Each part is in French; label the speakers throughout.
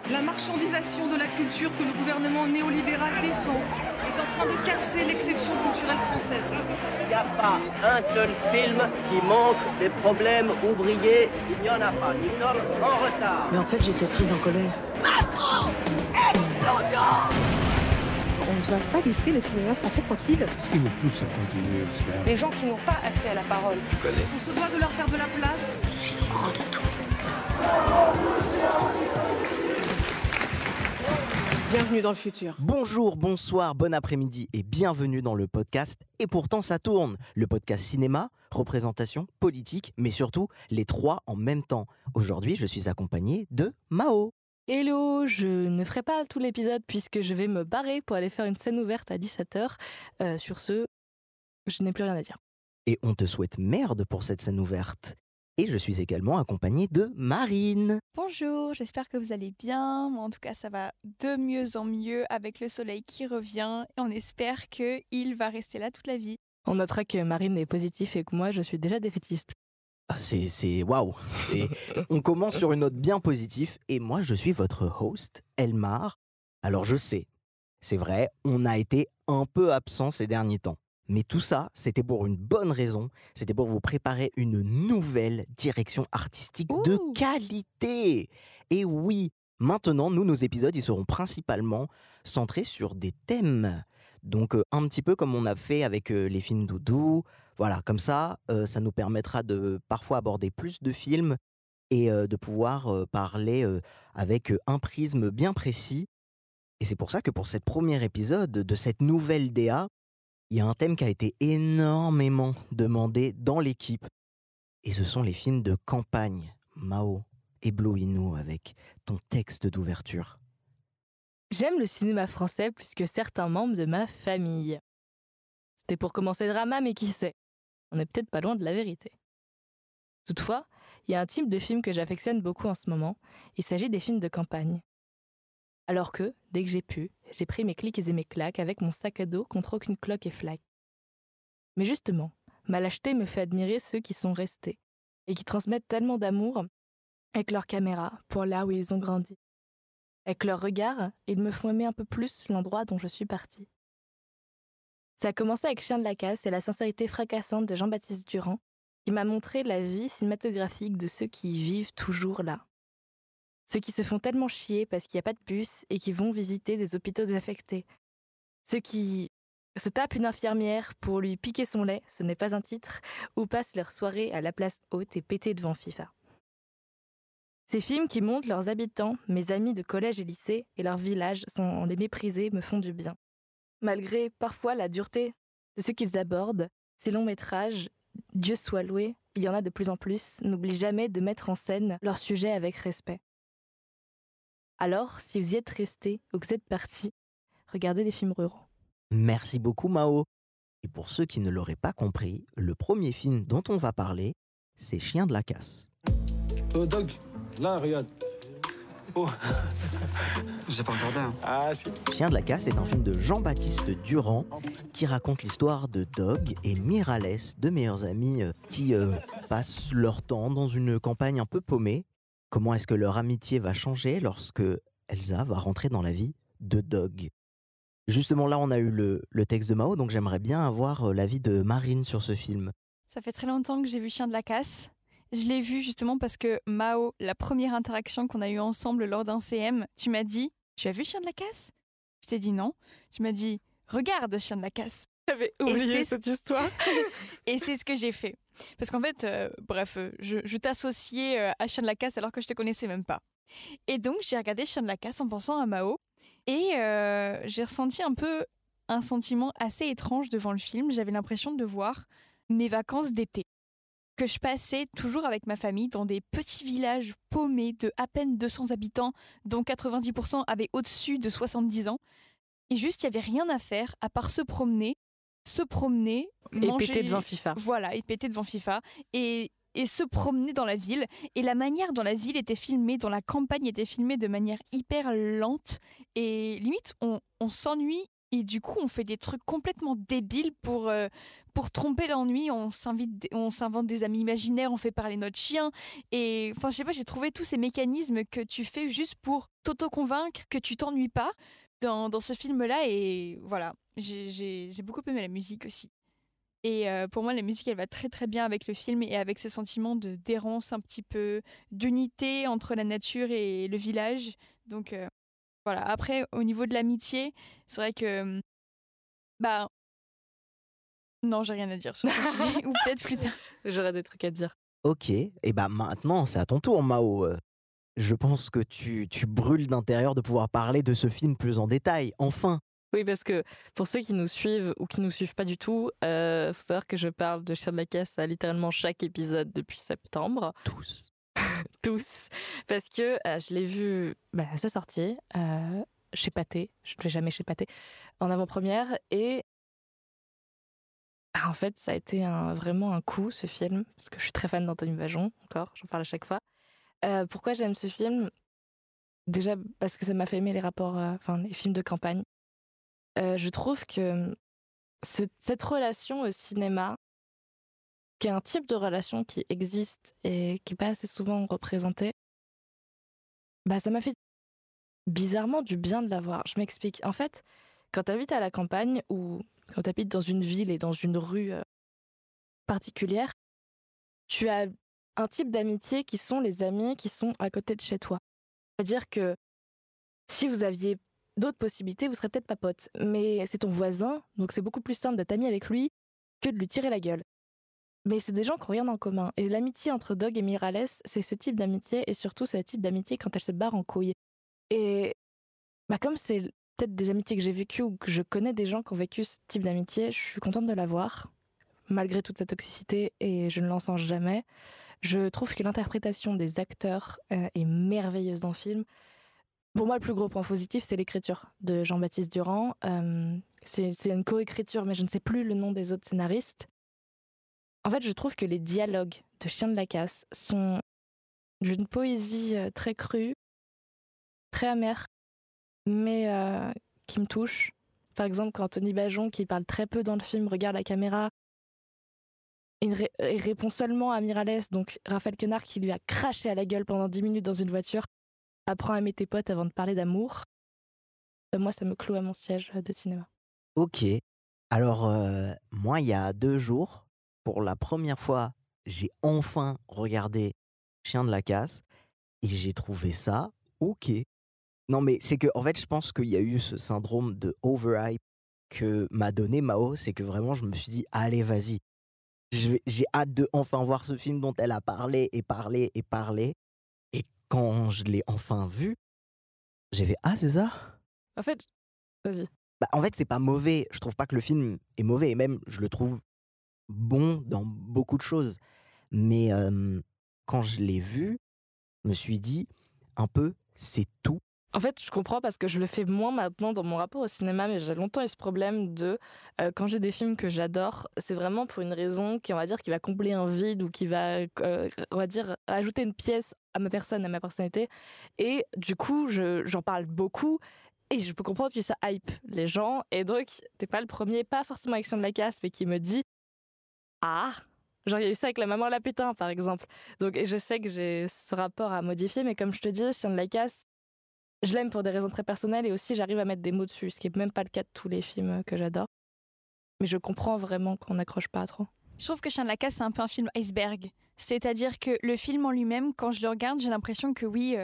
Speaker 1: La marchandisation de la culture que le gouvernement néolibéral défend est en train de casser l'exception culturelle française.
Speaker 2: Il n'y a pas un seul film qui montre des problèmes ouvriers. Il n'y en a pas. Nous sommes en retard.
Speaker 3: Mais en fait, j'étais très en colère.
Speaker 4: On ne doit pas laisser le cinéma français tranquille.
Speaker 5: Ce qui nous pousse à continuer, c'est
Speaker 4: Les gens qui n'ont pas accès à la parole.
Speaker 1: On se doit de leur faire de la place.
Speaker 3: Je suis au courant de tout.
Speaker 4: Bienvenue dans le futur.
Speaker 6: Bonjour, bonsoir, bon après-midi et bienvenue dans le podcast Et pourtant ça tourne. Le podcast cinéma, représentation, politique, mais surtout les trois en même temps. Aujourd'hui, je suis accompagné de Mao.
Speaker 7: Hello, je ne ferai pas tout l'épisode puisque je vais me barrer pour aller faire une scène ouverte à 17h. Sur ce, je n'ai plus rien à dire.
Speaker 6: Et on te souhaite merde pour cette scène ouverte. Et je suis également accompagné de Marine.
Speaker 8: Bonjour, j'espère que vous allez bien. Moi, en tout cas, ça va de mieux en mieux avec le soleil qui revient. Et on espère qu'il va rester là toute la vie.
Speaker 7: On notera que Marine est positive et que moi, je suis déjà défaitiste.
Speaker 6: Ah, c'est waouh. On commence sur une note bien positive. Et moi, je suis votre host, Elmar. Alors, je sais, c'est vrai, on a été un peu absent ces derniers temps. Mais tout ça, c'était pour une bonne raison. C'était pour vous préparer une nouvelle direction artistique de qualité. Et oui, maintenant, nos épisodes, ils seront principalement centrés sur des thèmes. Donc, un petit peu comme on a fait avec les films doudou. Voilà, comme ça, ça nous permettra de parfois aborder plus de films et de pouvoir parler avec un prisme bien précis. Et c'est pour ça que pour cet premier épisode de cette nouvelle DA, il y a un thème qui a été énormément demandé dans l'équipe. Et ce sont les films de campagne. Mao, éblouis-nous avec ton texte d'ouverture.
Speaker 7: J'aime le cinéma français plus que certains membres de ma famille. C'était pour commencer le drama, mais qui sait ? On n'est peut-être pas loin de la vérité. Toutefois, il y a un type de film que j'affectionne beaucoup en ce moment. Il s'agit des films de campagne. Alors que, dès que j'ai pu, j'ai pris mes clics et mes claques avec mon sac à dos contre aucune cloque et flaque. Mais justement, ma lâcheté me fait admirer ceux qui sont restés et qui transmettent tellement d'amour avec leur caméra pour là où ils ont grandi. Avec leur regard, ils me font aimer un peu plus l'endroit dont je suis partie. Ça a commencé avec Chien de la Casse et la sincérité fracassante de Jean-Baptiste Durand qui m'a montré la vie cinématographique de ceux qui vivent toujours là. Ceux qui se font tellement chier parce qu'il n'y a pas de bus et qui vont visiter des hôpitaux désaffectés. Ceux qui se tapent une infirmière pour lui piquer son lait, ce n'est pas un titre, ou passent leur soirée à la place haute et pétés devant FIFA. Ces films qui montrent leurs habitants, mes amis de collège et lycée et leurs villages sans les mépriser me font du bien. Malgré parfois la dureté de ceux qu'ils abordent, ces longs métrages, Dieu soit loué, il y en a de plus en plus, n'oublient jamais de mettre en scène leur sujet avec respect. Alors, si vous y êtes restés ou que vous êtes partis, regardez des films ruraux.
Speaker 6: Merci beaucoup Mao. Et pour ceux qui ne l'auraient pas compris, le premier film dont on va parler, c'est Chien de la Casse.
Speaker 5: Oh, Dog, là, regarde.
Speaker 9: Oh, j'ai pas regardé. Hein.
Speaker 5: Ah, si.
Speaker 6: Chien de la Casse est un film de Jean-Baptiste Durand qui raconte l'histoire de Dog et Miralles, deux meilleurs amis qui passent leur temps dans une campagne un peu paumée. Comment est-ce que leur amitié va changer lorsque Elsa va rentrer dans la vie de Dog ? Justement, là, on a eu le texte de Mao, donc j'aimerais bien avoir l'avis de Marine sur ce film.
Speaker 8: Ça fait très longtemps que j'ai vu Chien de la Casse. Je l'ai vu justement parce que Mao, la première interaction qu'on a eue ensemble lors d'un CM, tu m'as dit « Tu as vu Chien de la Casse ?» Je t'ai dit non. Tu m'as dit « Regarde Chien de la Casse !»
Speaker 7: J'avais oublié cette histoire.
Speaker 8: Et c'est ce que j'ai fait. Parce qu'en fait, je t'associais à Chien de la Casse alors que je te connaissais même pas. Et donc, j'ai regardé Chien de la Casse en pensant à Mao. Et j'ai ressenti un peu un sentiment assez étrange devant le film. J'avais l'impression de voir mes vacances d'été. Que je passais toujours avec ma famille dans des petits villages paumés de à peine 200 habitants, dont 90% avaient au-dessus de 70 ans. Et juste, il n'y avait rien à faire à part se promener,
Speaker 7: et
Speaker 8: manger,
Speaker 7: péter devant FIFA.
Speaker 8: Voilà, et péter devant FIFA. Et se promener dans la ville. Et la manière dont la ville était filmée, dont la campagne était filmée de manière hyper lente. Et limite, on s'ennuie. Et du coup, on fait des trucs complètement débiles pour pour tromper l'ennui, on s'invente des amis imaginaires, on fait parler notre chien. Et enfin, je sais pas, j'ai trouvé tous ces mécanismes que tu fais juste pour t'auto-convaincre que tu t'ennuies pas dans ce film-là. Et voilà, j'ai beaucoup aimé la musique aussi. Et pour moi, la musique, elle va très très bien avec le film et avec ce sentiment d'errance, un petit peu d'unité entre la nature et le village. Donc voilà. Après, au niveau de l'amitié, c'est vrai que non, j'ai rien à dire sur ce sujet, ou peut-être plus tard.
Speaker 7: J'aurais des trucs à dire.
Speaker 6: Ok, et maintenant c'est à ton tour, Mao. Je pense que tu brûles d'intérieur de pouvoir parler de ce film plus en détail, enfin.
Speaker 7: Oui, parce que pour ceux qui nous suivent ou qui nous suivent pas du tout, faut savoir que je parle de Chien de la Casse à littéralement chaque épisode depuis septembre.
Speaker 6: Tous.
Speaker 7: Tous. Parce que je l'ai vu à sa sortie, chez Pathé, je ne l'ai jamais chez Pathé, en avant-première. Et en fait, ça a été vraiment un coup, ce film, parce que je suis très fan d'Anthony Bajon, encore, j'en parle à chaque fois. Pourquoi j'aime ce film ? Déjà parce que ça m'a fait aimer les films de campagne. Je trouve que cette relation au cinéma, qui est un type de relation qui existe et qui n'est pas assez souvent représentée, ça m'a fait bizarrement du bien de la voir. Je m'explique. En fait, quand tu habites à la campagne ou quand tu habites dans une ville et dans une rue particulière, tu as un type d'amitié qui sont les amis qui sont à côté de chez toi. C'est-à-dire que si vous aviez d'autres possibilités, vous serez peut-être pas potes. Mais c'est ton voisin, donc c'est beaucoup plus simple d'être ami avec lui que de lui tirer la gueule. Mais c'est des gens qui n'ont rien en commun. Et l'amitié entre Dog et Miralles, c'est ce type d'amitié, et surtout c'est le type d'amitié quand elle se barre en couille. Et comme c'est peut-être des amitiés que j'ai vécues ou que je connais des gens qui ont vécu ce type d'amitié, je suis contente de l'avoir, malgré toute sa toxicité, et je ne l'en sens jamais. Je trouve que l'interprétation des acteurs est merveilleuse dans le film. Pour moi, le plus gros point positif, c'est l'écriture de Jean-Baptiste Durand. C'est une co-écriture, mais je ne sais plus le nom des autres scénaristes. En fait, je trouve que les dialogues de Chien de la Casse sont d'une poésie très crue, très amère, mais qui me touche. Par exemple, quand Anthony Bajon, qui parle très peu dans le film, regarde la caméra, il répond seulement à Miralles, donc Raphaël Quenard, qui lui a craché à la gueule pendant 10 minutes dans une voiture. Apprends à aimer tes potes avant de parler d'amour. Moi, ça me cloue à mon siège de cinéma.
Speaker 6: Ok. Alors, moi, il y a 2 jours, pour la première fois, j'ai enfin regardé Chien de la Casse et j'ai trouvé ça ok. Non, mais c'est que, en fait, je pense qu'il y a eu ce syndrome de overhype que m'a donné Mao. C'est que vraiment, je me suis dit, allez, vas-y. J'ai hâte de enfin voir ce film dont elle a parlé et parlé et parlé. Et quand je l'ai enfin vu, j'ai fait « Ah, c'est ça ?»
Speaker 7: En fait, vas-y.
Speaker 6: En fait, c'est pas mauvais. Je trouve pas que le film est mauvais. Et même, je le trouve bon dans beaucoup de choses. Mais quand je l'ai vu, je me suis dit un peu « C'est tout ».
Speaker 7: En fait, je comprends parce que je le fais moins maintenant dans mon rapport au cinéma, mais j'ai longtemps eu ce problème de quand j'ai des films que j'adore, c'est vraiment pour une raison qui, on va dire, qui va combler un vide ou qui va, on va dire, ajouter une pièce à ma personne, à ma personnalité. Et du coup, j'en parle beaucoup et je peux comprendre que ça hype les gens. Et donc, t'es pas le premier, pas forcément avec Chien de la Casse, mais qui me dit « Ah !» Genre, il y a eu ça avec La Maman Lapétin, par exemple. Donc, et je sais que j'ai ce rapport à modifier, mais comme je te dis, Chien de la Casse, je l'aime pour des raisons très personnelles et aussi j'arrive à mettre des mots dessus, ce qui n'est même pas le cas de tous les films que j'adore. Mais je comprends vraiment qu'on n'accroche pas trop.
Speaker 8: Je trouve que Chien de la Casse, c'est un peu un film iceberg. C'est-à-dire que le film en lui-même, quand je le regarde, j'ai l'impression que oui,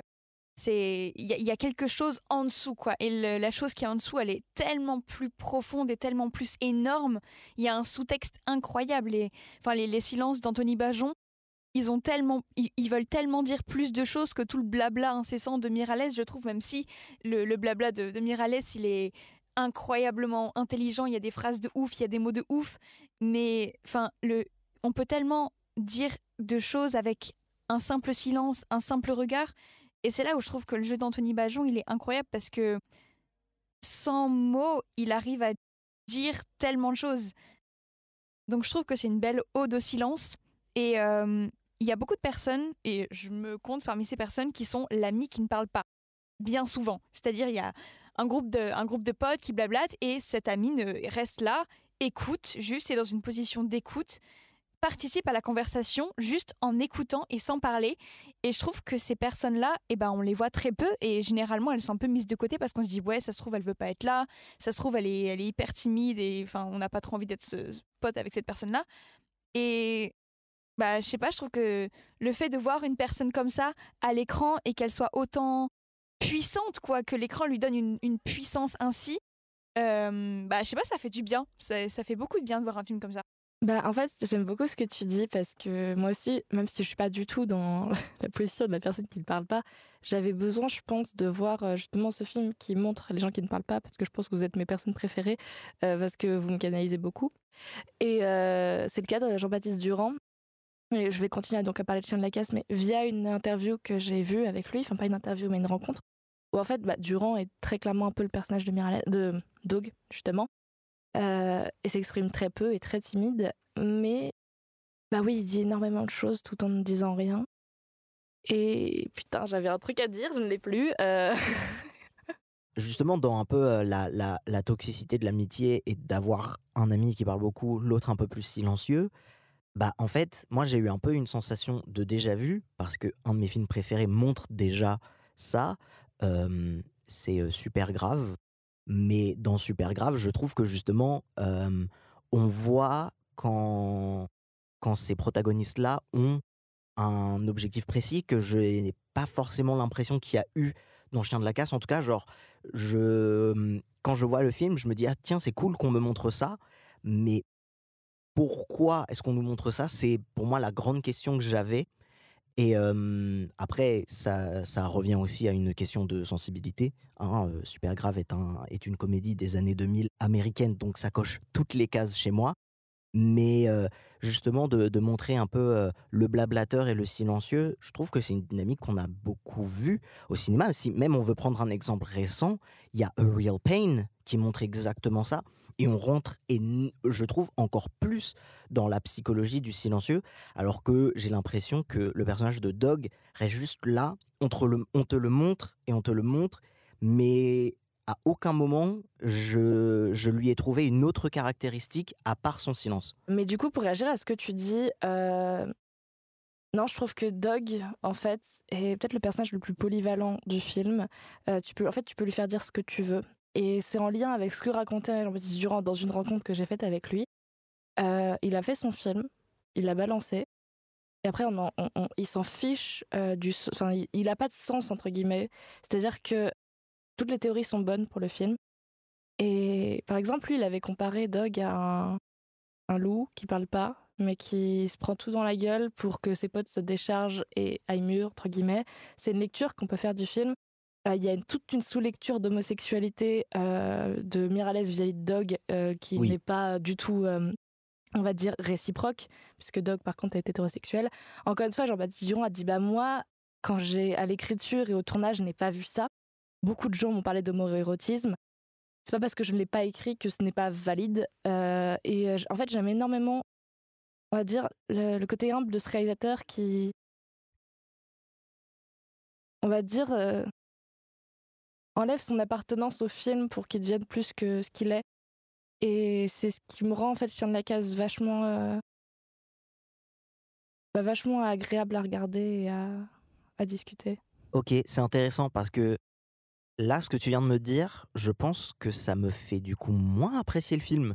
Speaker 8: il y a quelque chose en dessous, quoi. Et la chose qui est en dessous, elle est tellement plus profonde et tellement plus énorme. Il y a un sous-texte incroyable. Les silences d'Anthony Bajon, ils veulent tellement dire plus de choses que tout le blabla incessant de Miralles, je trouve, même si le blabla de Miralles, il est incroyablement intelligent, il y a des phrases de ouf, il y a des mots de ouf, mais on peut tellement dire de choses avec un simple silence, un simple regard, et c'est là où je trouve que le jeu d'Anthony Bajon, il est incroyable parce que sans mots, il arrive à dire tellement de choses. Donc je trouve que c'est une belle ode au silence, et il y a beaucoup de personnes, et je me compte parmi ces personnes, qui sont l'ami qui ne parle pas, bien souvent. C'est-à-dire, il y a un groupe de potes qui blablatent, et cet ami reste là, écoute juste, est dans une position d'écoute, participe à la conversation juste en écoutant et sans parler. Et je trouve que ces personnes-là, on les voit très peu et généralement elles sont un peu mises de côté parce qu'on se dit ouais, ça se trouve elle veut pas être là, ça se trouve elle est hyper timide et on n'a pas trop envie d'être pote avec cette personne-là. Et je sais pas, je trouve que le fait de voir une personne comme ça à l'écran et qu'elle soit autant puissante, quoi, que l'écran lui donne une puissance ainsi, je sais pas, ça fait du bien. Ça fait beaucoup de bien de voir un film comme ça.
Speaker 7: En fait, j'aime beaucoup ce que tu dis parce que moi aussi, même si je suis pas du tout dans la position de la personne qui ne parle pas, j'avais besoin, je pense, de voir justement ce film qui montre les gens qui ne parlent pas, parce que je pense que vous êtes mes personnes préférées, parce que vous me canalisez beaucoup. Et c'est le cas de Jean-Baptiste Durand. Et je vais continuer donc à parler de Chien de la Casse, mais via une interview que j'ai vue avec lui, enfin pas une interview mais une rencontre, où en fait Durand est très clairement un peu le personnage de Dog, justement. Et s'exprime très peu et très timide, mais oui, il dit énormément de choses tout en ne disant rien. Et putain, j'avais un truc à dire, je ne l'ai plus.
Speaker 6: Justement, dans un peu la toxicité de l'amitié et d'avoir un ami qui parle beaucoup, l'autre un peu plus silencieux, en fait, moi j'ai eu un peu une sensation de déjà-vu, parce que un de mes films préférés montre déjà ça. C'est Super Grave. Mais dans Super Grave, je trouve que justement, on voit quand ces protagonistes-là ont un objectif précis que je n'ai pas forcément l'impression qu'il y a eu dans Chien de la Casse. En tout cas, quand je vois le film, je me dis « Ah tiens, c'est cool qu'on me montre ça », mais pourquoi est-ce qu'on nous montre ça ? C'est pour moi la grande question que j'avais. Et après, ça revient aussi à une question de sensibilité. Super Grave est une comédie des années 2000 américaine, donc ça coche toutes les cases chez moi. Mais justement, de montrer un peu le blablateur et le silencieux, je trouve que c'est une dynamique qu'on a beaucoup vue au cinéma. Si même on veut prendre un exemple récent, il y a A Real Pain qui montre exactement ça. Et on rentre, je trouve, encore plus dans la psychologie du silencieux, alors que j'ai l'impression que le personnage de Dog reste juste là, on te le montre et on te le montre, mais à aucun moment je lui ai trouvé une autre caractéristique à part son silence. Mais
Speaker 7: du coup, pour réagir à ce que tu dis, non, je trouve que Dog, en fait, est peut-être le personnage le plus polyvalent du film. Tu peux lui faire dire ce que tu veux. Et c'est en lien avec ce que racontait Jean-Baptiste Durand dans une rencontre que j'ai faite avec lui. Il a fait son film, il l'a balancé, et après il s'en fiche il n'a pas de sens, entre guillemets. C'est-à-dire que toutes les théories sont bonnes pour le film. Et par exemple, lui, il avait comparé Dog à un loup qui parle pas, mais qui se prend tout dans la gueule pour que ses potes se déchargent et aillent mieux, entre guillemets. C'est une lecture qu'on peut faire du film. Il y a toute une sous-lecture d'homosexualité de Miralles vis-à-vis de Dog qui n'est pas du tout, on va dire, réciproque, puisque Dog, par contre, est hétérosexuel. Encore une fois, Jean-Baptiste Durand a dit moi, quand j'ai à l'écriture et au tournage, je n'ai pas vu ça. Beaucoup de gens m'ont parlé d'homoérotisme. C'est pas parce que je ne l'ai pas écrit que ce n'est pas valide. En fait, j'aime énormément, on va dire, le côté humble de ce réalisateur qui, on va dire, enlève son appartenance au film pour qu'il devienne plus que ce qu'il est. Et c'est ce qui me rend, en fait, Chien de la Casse vachement agréable à regarder et à discuter.
Speaker 6: Ok, c'est intéressant parce que là, ce que tu viens de me dire, je pense que ça me fait du coup moins apprécier le film.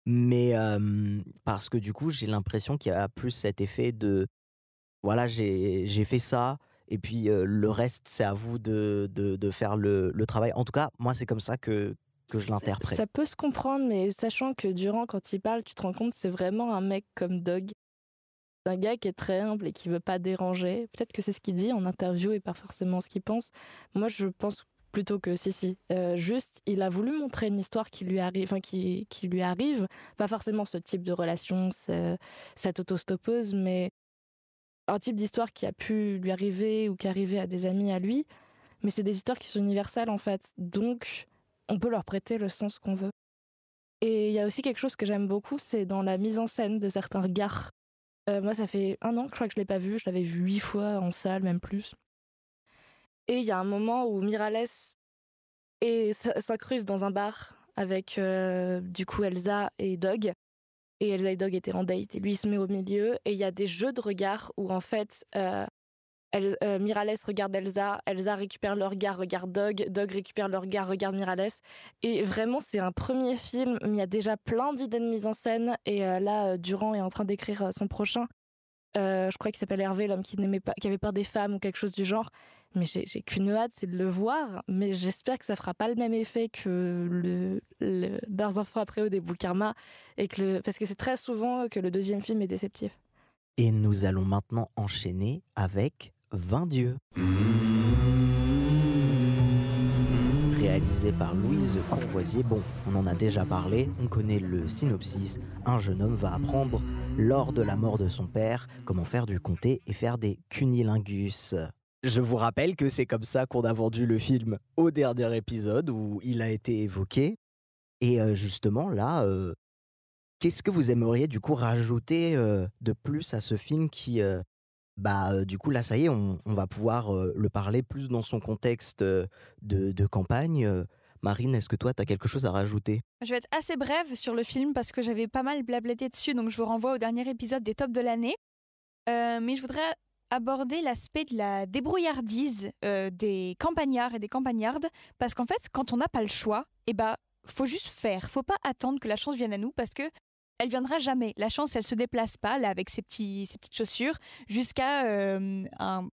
Speaker 6: Mais parce que du coup, j'ai l'impression qu'il y a plus cet effet de voilà, j'ai fait ça, et puis le reste, c'est à vous de faire le travail. En tout cas, moi, c'est comme ça que je l'interprète.
Speaker 7: Ça peut se comprendre, mais sachant que Durand, quand il parle, tu te rends compte, c'est vraiment un mec comme Dog. C'est un gars qui est très humble et qui veut pas déranger. Peut-être que c'est ce qu'il dit en interview et pas forcément ce qu'il pense. Moi, je pense plutôt que si. Juste, il a voulu montrer une histoire qui lui arrive. Pas forcément ce type de relation, cette autostoppeuse, mais un type d'histoire qui a pu lui arriver ou qui arrivait à des amis à lui. Mais c'est des histoires qui sont universelles, en fait. Donc, on peut leur prêter le sens qu'on veut. Et il y a aussi quelque chose que j'aime beaucoup, c'est dans la mise en scène de certains regards. Moi, ça fait 1 an que je crois que je l'ai pas vu. Je l'avais vu 8 fois en salle, même plus. Et il y a un moment où Miralles s'incruste dans un bar avec du coup Elsa et Dog. Et Elsa et Dog étaient en date et lui il se met au milieu. Et il y a des jeux de regard où en fait Miralles regarde Elsa, Elsa récupère le regard, regarde Dog, Dog récupère le regard, regarde Miralles. Et vraiment c'est un premier film, mais il y a déjà plein d'idées de mise en scène. Et là Durand est en train d'écrire son prochain. Je crois qu'il s'appelle Hervé, l'homme qui avait peur des femmes ou quelque chose du genre. Mais j'ai qu'une hâte, c'est de le voir. Mais j'espère que ça fera pas le même effet que Leurs enfants après eux des Boukarma. Parce que c'est très souvent que le deuxième film est déceptif.
Speaker 6: Et nous allons maintenant enchaîner avec 20 dieux. Réalisé par Louise Courvoisier. Bon, on en a déjà parlé, on connaît le synopsis. Un jeune homme va apprendre, lors de la mort de son père, comment faire du comté et faire des cunilingus. Je vous rappelle que c'est comme ça qu'on a vendu le film au dernier épisode où il a été évoqué. Et justement, là, qu'est-ce que vous aimeriez du coup rajouter de plus à ce film qui, du coup, là, ça y est, on va pouvoir le parler plus dans son contexte de campagne. Marine, est-ce que toi, tu as quelque chose à rajouter ?
Speaker 8: Je vais être assez brève sur le film parce que j'avais pas mal blablaté dessus, donc je vous renvoie au dernier épisode des tops de l'année. Mais je voudrais aborder l'aspect de la débrouillardise des campagnards et des campagnardes, parce qu'en fait, quand on n'a pas le choix, faut juste faire. Faut pas attendre que la chance vienne à nous, parce que elle viendra jamais. La chance, elle se déplace pas, là, avec ses petites chaussures, jusqu'à un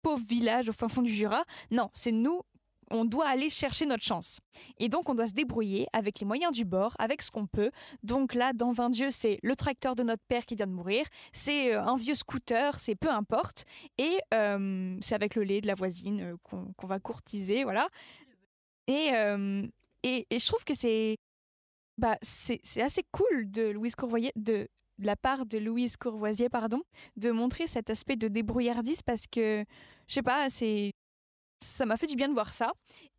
Speaker 8: pauvre village au fin fond du Jura. Non, c'est nous. On doit aller chercher notre chance. Et donc, on doit se débrouiller avec les moyens du bord, avec ce qu'on peut. Donc là, dans 20 dieux, c'est le tracteur de notre père qui vient de mourir, c'est un vieux scooter, c'est peu importe. Et c'est avec le lait de la voisine qu'on va courtiser, voilà. Et je trouve que c'est assez cool de la part de Louise Courvoisier, de montrer cet aspect de débrouillardise, parce que, je sais pas, ça m'a fait du bien de voir ça.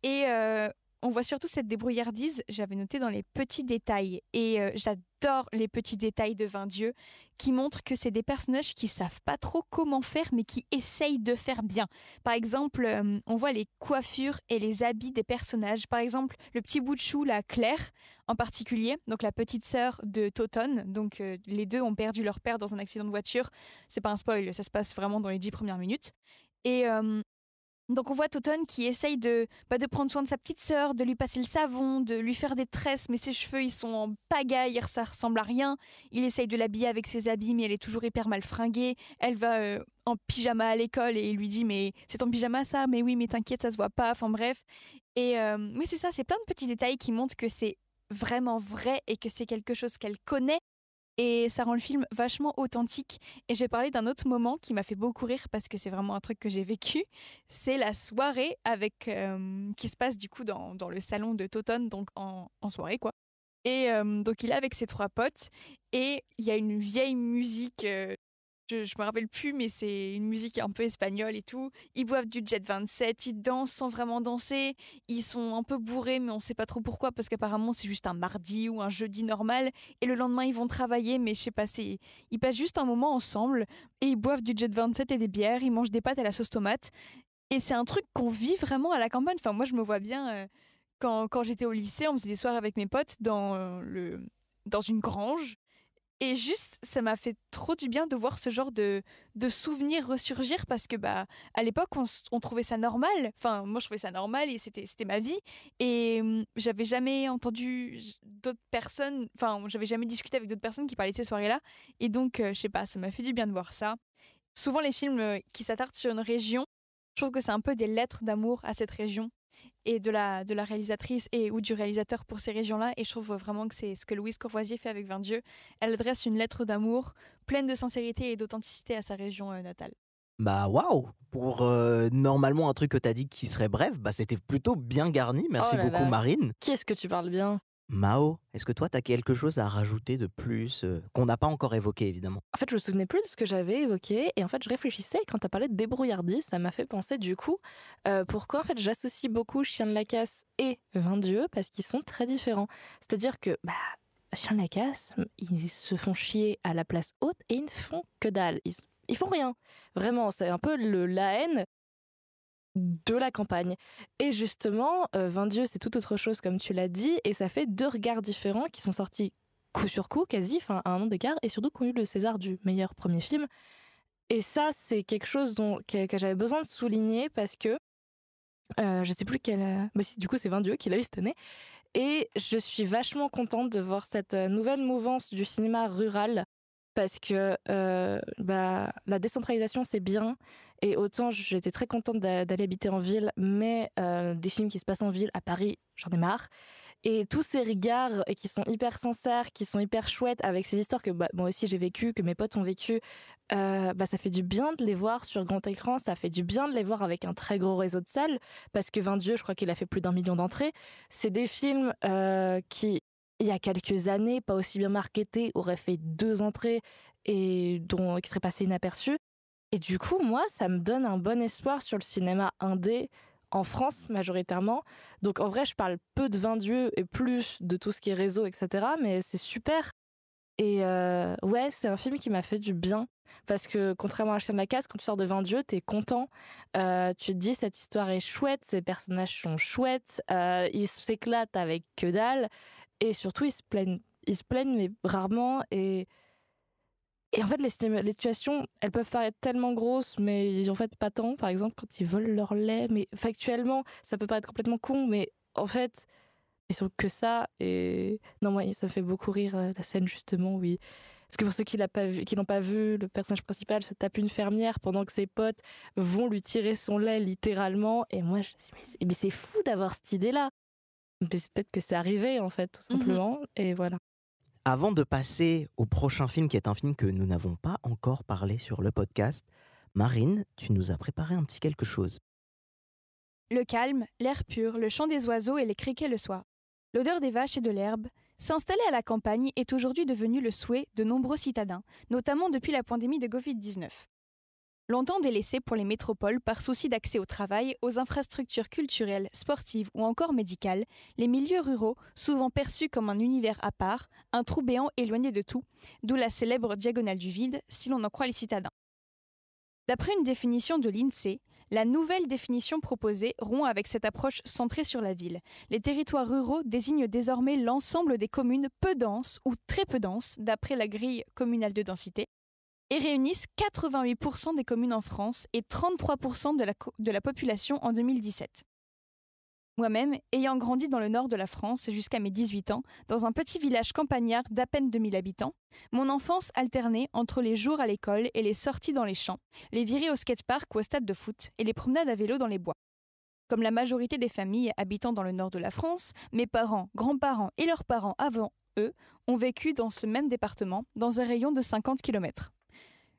Speaker 8: Et on voit surtout cette débrouillardise, j'avais noté, dans les petits détails. Et j'adore les petits détails de 20 dieux qui montrent que c'est des personnages qui savent pas trop comment faire, mais qui essayent de faire bien. Par exemple, on voit les coiffures et les habits des personnages. Par exemple, le petit bout de chou, la Claire, en particulier, donc la petite sœur de Toton. Donc les deux ont perdu leur père dans un accident de voiture. C'est pas un spoil, ça se passe vraiment dans les 10 premières minutes. Et donc on voit Toton qui essaye de prendre soin de sa petite sœur, de lui passer le savon, de lui faire des tresses, mais ses cheveux ils sont en pagaille, ça ressemble à rien. Il essaye de l'habiller avec ses habits, mais elle est toujours hyper mal fringuée. Elle va en pyjama à l'école et il lui dit mais c'est ton pyjama ça ? Mais oui, mais t'inquiète, ça se voit pas. Enfin bref. Et mais c'est ça, c'est plein de petits détails qui montrent que c'est vraiment vrai et que c'est quelque chose qu'elle connaît. Et ça rend le film vachement authentique. Et je vais parler d'un autre moment qui m'a fait beaucoup rire parce que c'est vraiment un truc que j'ai vécu. C'est la soirée qui se passe du coup dans le salon de Toton, donc en soirée quoi. Et donc il est avec ses 3 potes et il y a une vieille musique, je me rappelle plus, mais c'est une musique un peu espagnole et tout. Ils boivent du Jet 27, ils dansent sans vraiment danser. Ils sont un peu bourrés, mais on sait pas trop pourquoi, parce qu'apparemment c'est juste un mardi ou un jeudi normal. Et le lendemain ils vont travailler, mais je sais pas, ils passent juste un moment ensemble et ils boivent du Jet 27 et des bières. Ils mangent des pâtes à la sauce tomate. Et c'est un truc qu'on vit vraiment à la campagne. Enfin, moi je me vois bien quand j'étais au lycée, on faisait des soirées avec mes potes dans une grange. Et juste, ça m'a fait trop du bien de voir ce genre de souvenirs ressurgir, parce que à l'époque, on trouvait ça normal. Enfin, moi, je trouvais ça normal et c'était ma vie. Et j'avais jamais entendu d'autres personnes, enfin, j'avais jamais discuté avec d'autres personnes qui parlaient de ces soirées-là. Et donc, je sais pas, ça m'a fait du bien de voir ça. Souvent, les films qui s'attardent sur une région, je trouve que c'est un peu des lettres d'amour à cette région et de la réalisatrice ou du réalisateur pour ces régions-là. Et je trouve vraiment que c'est ce que Louise Courvoisier fait avec 20 dieux. Elle adresse une lettre d'amour pleine de sincérité et d'authenticité à sa région natale.
Speaker 6: Waouh! Pour normalement un truc que t'as dit qui serait bref, c'était plutôt bien garni. Merci beaucoup Marine.
Speaker 7: Qui est-ce que tu parles bien?
Speaker 6: Mao, est-ce que toi, tu as quelque chose à rajouter de plus qu'on n'a pas encore évoqué, évidemment?
Speaker 7: En fait, je me souvenais plus de ce que j'avais évoqué. Et en fait, je réfléchissais. Quand tu as parlé de débrouillardise, ça m'a fait penser, du coup, pourquoi en fait, j'associe beaucoup Chien de la Casse et 20 dieux, parce qu'ils sont très différents. C'est-à-dire que Chien de la Casse, ils se font chier à la place haute et ils ne font que dalle. Ils font rien. Vraiment, c'est un peu la haine. de la campagne. Et justement, 20 Dieux, c'est tout autre chose, comme tu l'as dit, et ça fait 2 regards différents qui sont sortis coup sur coup, quasi, à un an d'écart, et surtout qui ont eu le César du meilleur premier film. Et ça, c'est quelque chose que j'avais besoin de souligner parce que je sais plus quelle... du coup, c'est 20 Dieux qui l'a eu cette année. Et je suis vachement contente de voir cette nouvelle mouvance du cinéma rural parce que la décentralisation, c'est bien. Et autant, j'étais très contente d'aller habiter en ville, mais des films qui se passent en ville, à Paris, j'en ai marre. Et tous ces regards qui sont hyper sincères, qui sont hyper chouettes, avec ces histoires que moi aussi j'ai vécues, que mes potes ont vécues, ça fait du bien de les voir sur grand écran, ça fait du bien de les voir avec un très gros réseau de salles, parce que 20 Dieux, je crois qu'il a fait plus d'1 million d'entrées. C'est des films qui, il y a quelques années, pas aussi bien marketés, auraient fait 2 entrées et qui seraient passés inaperçus. Et du coup, moi, ça me donne un bon espoir sur le cinéma indé, en France majoritairement. Donc en vrai, je parle peu de 20 Dieux et plus de tout ce qui est réseau, etc. Mais c'est super. Et c'est un film qui m'a fait du bien. Parce que contrairement à Chien de la Casse, quand tu sors de 20 Dieux, t'es content. Tu te dis, cette histoire est chouette, ces personnages sont chouettes, ils s'éclatent avec que dalle. Et surtout, ils se plaignent mais rarement. Et en fait, les situations, elles peuvent paraître tellement grosses, mais en fait, pas tant. Par exemple, quand ils volent leur lait, mais factuellement, ça peut paraître complètement con, mais en fait, ils sont que ça. Et non, moi, ça me fait beaucoup rire, la scène, justement, oui. Parce que pour ceux qui l'ont pas vu, le personnage principal se tape une fermière pendant que ses potes vont lui tirer son lait, littéralement. Et moi, je me dis, mais c'est fou d'avoir cette idée-là. Mais c'est peut-être que c'est arrivé, en fait, tout simplement. Et voilà.
Speaker 6: Avant de passer au prochain film, qui est un film que nous n'avons pas encore parlé sur le podcast, Marine, tu nous as préparé un petit quelque chose.
Speaker 8: Le calme, l'air pur, le chant des oiseaux et les criquets le soir, l'odeur des vaches et de l'herbe, s'installer à la campagne est aujourd'hui devenu le souhait de nombreux citadins, notamment depuis la pandémie de Covid-19. Longtemps délaissés pour les métropoles par souci d'accès au travail, aux infrastructures culturelles, sportives ou encore médicales, les milieux ruraux, souvent perçus comme un univers à part, un trou béant éloigné de tout, d'où la célèbre diagonale du vide, si l'on en croit les citadins. D'après une définition de l'INSEE, la nouvelle définition proposée rompt avec cette approche centrée sur la ville. Les territoires ruraux désignent désormais l'ensemble des communes peu denses ou très peu denses, d'après la grille communale de densité, et réunissent 88% des communes en France et 33% de la population en 2017. Moi-même, ayant grandi dans le nord de la France jusqu'à mes 18 ans, dans un petit village campagnard d'à peine 2000 habitants, mon enfance alternait entre les jours à l'école et les sorties dans les champs, les virées au skatepark ou au stade de foot et les promenades à vélo dans les bois. Comme la majorité des familles habitant dans le nord de la France, mes parents, grands-parents et leurs parents avant eux ont vécu dans ce même département, dans un rayon de 50 km.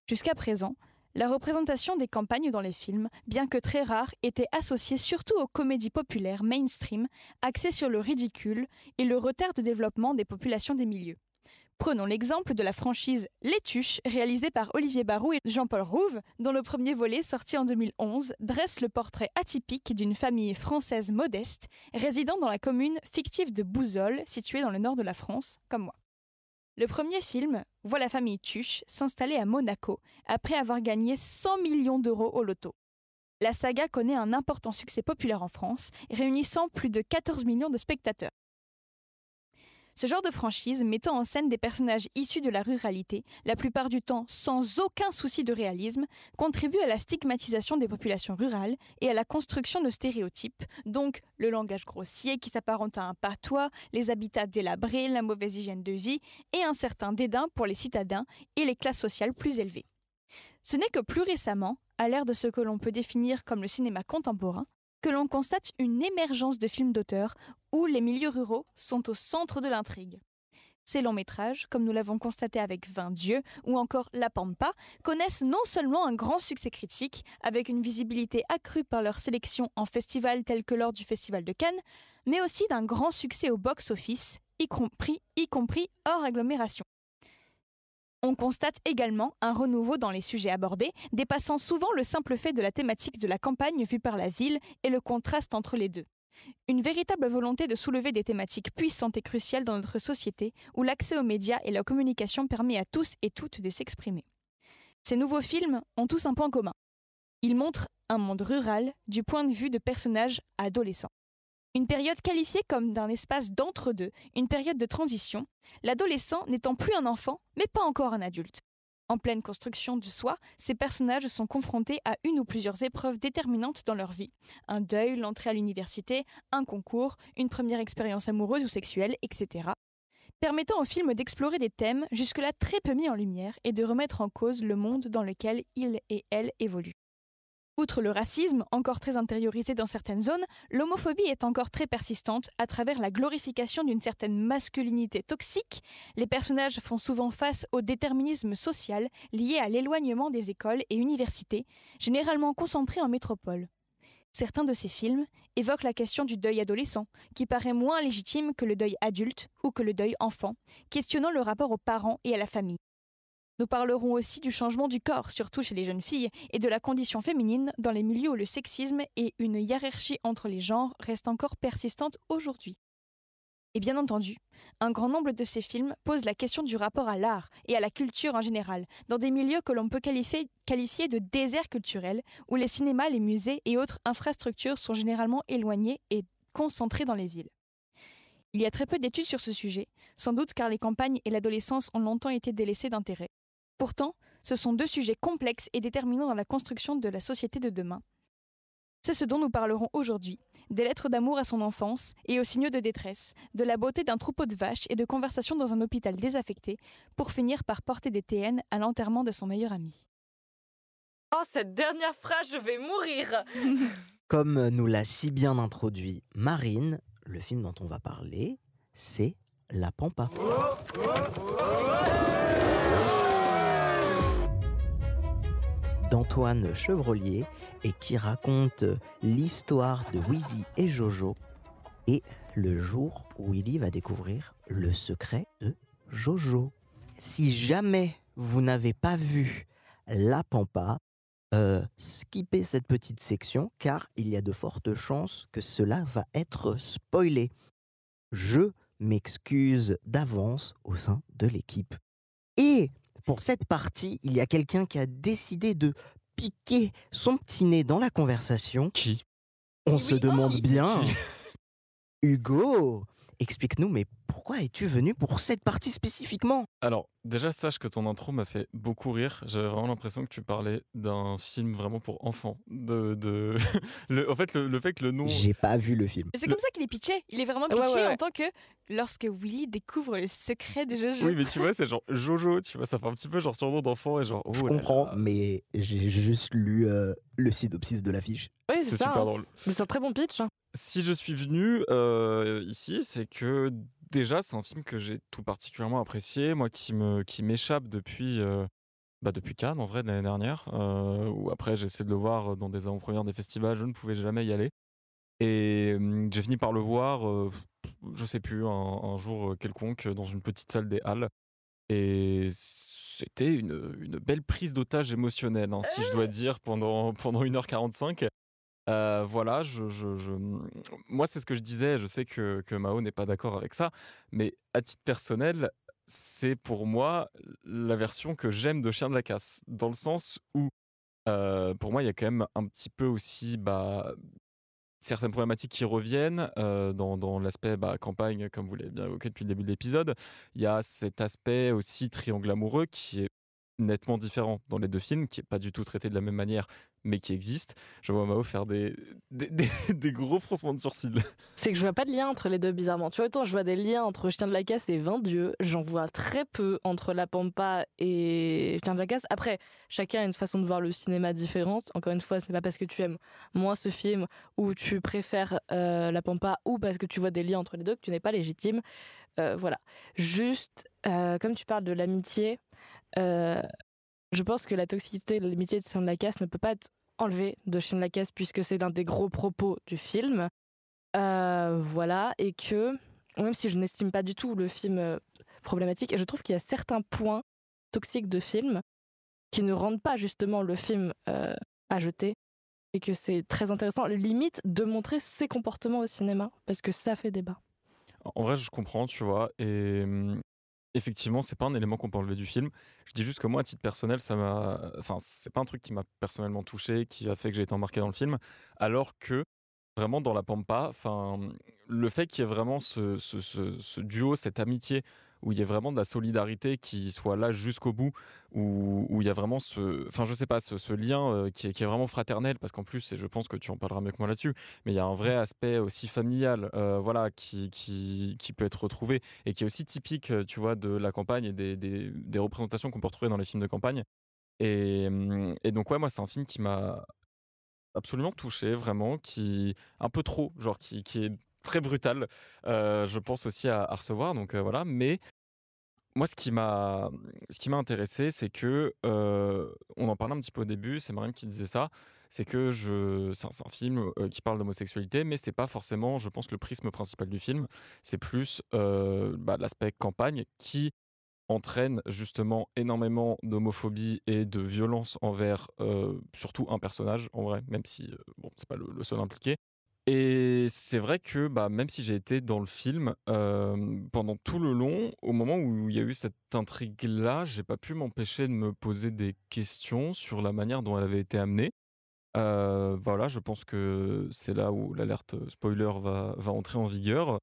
Speaker 8: Jusqu'à présent, la représentation des campagnes dans les films, bien que très rare, était associée surtout aux comédies populaires mainstream, axées sur le ridicule et le retard de développement des populations des milieux. Prenons l'exemple de la franchise Les Tuches, réalisée par Olivier Barou et Jean-Paul Rouve, dont le premier volet, sorti en 2011, dresse le portrait atypique d'une famille française modeste, résidant dans la commune fictive de Bouzols, située dans le nord de la France, comme moi. Le premier film voit la famille Tuche s'installer à Monaco après avoir gagné 100 millions d'euros au loto. La saga connaît un important succès populaire en France, réunissant plus de 14 millions de spectateurs. Ce genre de franchise mettant en scène des personnages issus de la ruralité, la plupart du temps sans aucun souci de réalisme, contribue à la stigmatisation des populations rurales et à la construction de stéréotypes, donc le langage grossier qui s'apparente à un patois, les habitats délabrés, la mauvaise hygiène de vie et un certain dédain pour les citadins et les classes sociales plus élevées. Ce n'est que plus récemment, à l'ère de ce que l'on peut définir comme le cinéma contemporain, que l'on constate une émergence de films d'auteurs où les milieux ruraux sont au centre de l'intrigue. Ces longs métrages, comme nous l'avons constaté avec 20 Dieux ou encore La Pampa, connaissent non seulement un grand succès critique, avec une visibilité accrue par leur sélection en festivals tels que lors du Festival de Cannes, mais aussi d'un grand succès au box-office, y compris hors agglomération. On constate également un renouveau dans les sujets abordés, dépassant souvent le simple fait de la thématique de la campagne vue par la ville et le contraste entre les deux. Une véritable volonté de soulever des thématiques puissantes et cruciales dans notre société, où l'accès aux médias et la communication permet à tous et toutes de s'exprimer. Ces nouveaux films ont tous un point commun. Il montre un monde rural du point de vue de personnages adolescents. Une période qualifiée comme d'un espace d'entre-deux, une période de transition, l'adolescent n'étant plus un enfant, mais pas encore un adulte. En pleine construction de soi, ces personnages sont confrontés à une ou plusieurs épreuves déterminantes dans leur vie. Un deuil, l'entrée à l'université, un concours, une première expérience amoureuse ou sexuelle, etc. Permettant au film d'explorer des thèmes jusque-là très peu mis en lumière et de remettre en cause le monde dans lequel il et elle évoluent. Outre le racisme, encore très intériorisé dans certaines zones, l'homophobie est encore très persistante à travers la glorification d'une certaine masculinité toxique. Les personnages font souvent face au déterminisme social lié à l'éloignement des écoles et universités, généralement concentrés en métropole. Certains de ces films évoquent la question du deuil adolescent, qui paraît moins légitime que le deuil adulte ou que le deuil enfant, questionnant le rapport aux parents et à la famille. Nous parlerons aussi du changement du corps, surtout chez les jeunes filles, et de la condition féminine dans les milieux où le sexisme et une hiérarchie entre les genres restent encore persistantes aujourd'hui. Et bien entendu, un grand nombre de ces films posent la question du rapport à l'art et à la culture en général, dans des milieux que l'on peut qualifier de désert culturel, où les cinémas, les musées et autres infrastructures sont généralement éloignés et concentrés dans les villes. Il y a très peu d'études sur ce sujet, sans doute car les campagnes et l'adolescence ont longtemps été délaissées d'intérêt. Pourtant, ce sont deux sujets complexes et déterminants dans la construction de la société de demain. C'est ce dont nous parlerons aujourd'hui, des lettres d'amour à son enfance et aux signaux de détresse, de la beauté d'un troupeau de vaches et de conversations dans un hôpital désaffecté, pour finir par porter des TN à l'enterrement de son meilleur ami.
Speaker 7: Oh, cette dernière phrase, je vais mourir.
Speaker 6: Comme nous l'a si bien introduit Marine, le film dont on va parler, c'est La Pampa. D'Antoine Chevrolier et qui raconte l'histoire de Willy et Jojo et le jour où Willy va découvrir le secret de Jojo. Si jamais vous n'avez pas vu La Pampa, skippez cette petite section car il y a de fortes chances que cela va être spoilé. Je m'excuse d'avance au sein de l'équipe. Et pour cette partie, il y a quelqu'un qui a décidé de piquer son petit nez dans la conversation.
Speaker 10: Qui ?
Speaker 6: On se demande bien. Hugo, explique-nous, mais pourquoi es-tu venu pour cette partie spécifiquement ?
Speaker 10: Alors, déjà, sache que ton intro m'a fait beaucoup rire. J'avais vraiment l'impression que tu parlais d'un film vraiment pour enfants. En fait, le fait que le nom...
Speaker 6: J'ai pas vu le film.
Speaker 8: Mais c'est comme ça qu'il est pitché. Il est vraiment pitché en tant que lorsque Willy découvre le secret de Jojo.
Speaker 10: Oui, mais tu vois, c'est genre Jojo, tu vois, ça fait un petit peu genre surnom d'enfant et genre...
Speaker 6: Je comprends, mais j'ai juste lu le synopsis de l'affiche.
Speaker 7: Oui, c'est ça,
Speaker 10: super drôle.
Speaker 7: Mais c'est un très bon pitch.
Speaker 10: Si je suis venu ici, c'est que déjà, c'est un film que j'ai tout particulièrement apprécié. Moi qui m'échappe depuis Cannes, en vrai, de l'année dernière, où après j'essaie de le voir dans des avant-premières des festivals, je ne pouvais jamais y aller. Et j'ai fini par le voir, je sais plus, un jour quelconque, dans une petite salle des Halles. Et c'était une belle prise d'otage émotionnelle, hein, si je dois dire, pendant 1h45. Voilà, moi c'est ce que je disais, je sais que Mao n'est pas d'accord avec ça, mais à titre personnel, c'est pour moi la version que j'aime de Chien de la Casse, dans le sens où pour moi il y a quand même un petit peu aussi certaines problématiques qui reviennent dans l'aspect campagne, comme vous l'avez bien évoqué depuis le début de l'épisode. Il y a cet aspect aussi triangle amoureux qui est nettement différent dans les deux films, qui n'est pas du tout traité de la même manière, mais qui existe. Je vois Mao faire des gros froncements de sourcils.
Speaker 7: C'est que je vois pas de lien entre les deux, bizarrement. Tu vois, autant je vois des liens entre Chien de la Casse et 20 dieux, j'en vois très peu entre La Pampa et Chien de la Casse. Après, chacun a une façon de voir le cinéma différente. Encore une fois, ce n'est pas parce que tu aimes moins ce film ou tu préfères La Pampa ou parce que tu vois des liens entre les deux que tu n'es pas légitime. Voilà. Juste, comme tu parles de l'amitié, je pense que la toxicité et l'amitié de Chien de la Casse ne peut pas être enlevée de Chien de la Casse puisque c'est l'un des gros propos du film. Voilà, et que même si je n'estime pas du tout le film problématique, je trouve qu'il y a certains points toxiques de film qui ne rendent pas justement le film à jeter et que c'est très intéressant, limite, de montrer ses comportements au cinéma parce que ça fait débat.
Speaker 10: En vrai, je comprends, tu vois, et effectivement, c'est pas un élément qu'on peut enlever du film. Je dis juste que moi, à titre personnel, c'est pas un truc qui m'a personnellement touché, qui a fait que j'ai été embarqué dans le film, alors que vraiment dans La Pampa, le fait qu'il y ait vraiment ce duo, cette amitié, où il y ait vraiment de la solidarité qui soit là jusqu'au bout, où il y a vraiment je sais pas, ce lien qui est vraiment fraternel, parce qu'en plus, et je pense que tu en parleras mieux que moi là-dessus, mais il y a un vrai aspect aussi familial, voilà, qui peut être retrouvé, et qui est aussi typique, tu vois, de la campagne et des représentations qu'on peut retrouver dans les films de campagne. Et donc, ouais, moi, c'est un film qui m'a absolument touché, vraiment, qui un peu trop, genre qui est très brutal, je pense aussi à recevoir, donc voilà. Mais moi, ce qui m'a intéressé, c'est que on en parlait un petit peu au début, c'est Mariam qui disait ça, c'est que c'est un film qui parle d'homosexualité, mais c'est pas forcément, je pense, le prisme principal du film. C'est plus l'aspect campagne qui entraîne justement énormément d'homophobie et de violence envers surtout un personnage, en vrai, même si c'est pas le seul impliqué. Et c'est vrai que même si j'ai été dans le film pendant tout le long, au moment où il y a eu cette intrigue-là, j'ai pas pu m'empêcher de me poser des questions sur la manière dont elle avait été amenée. Voilà, je pense que c'est là où l'alerte spoiler va entrer en vigueur.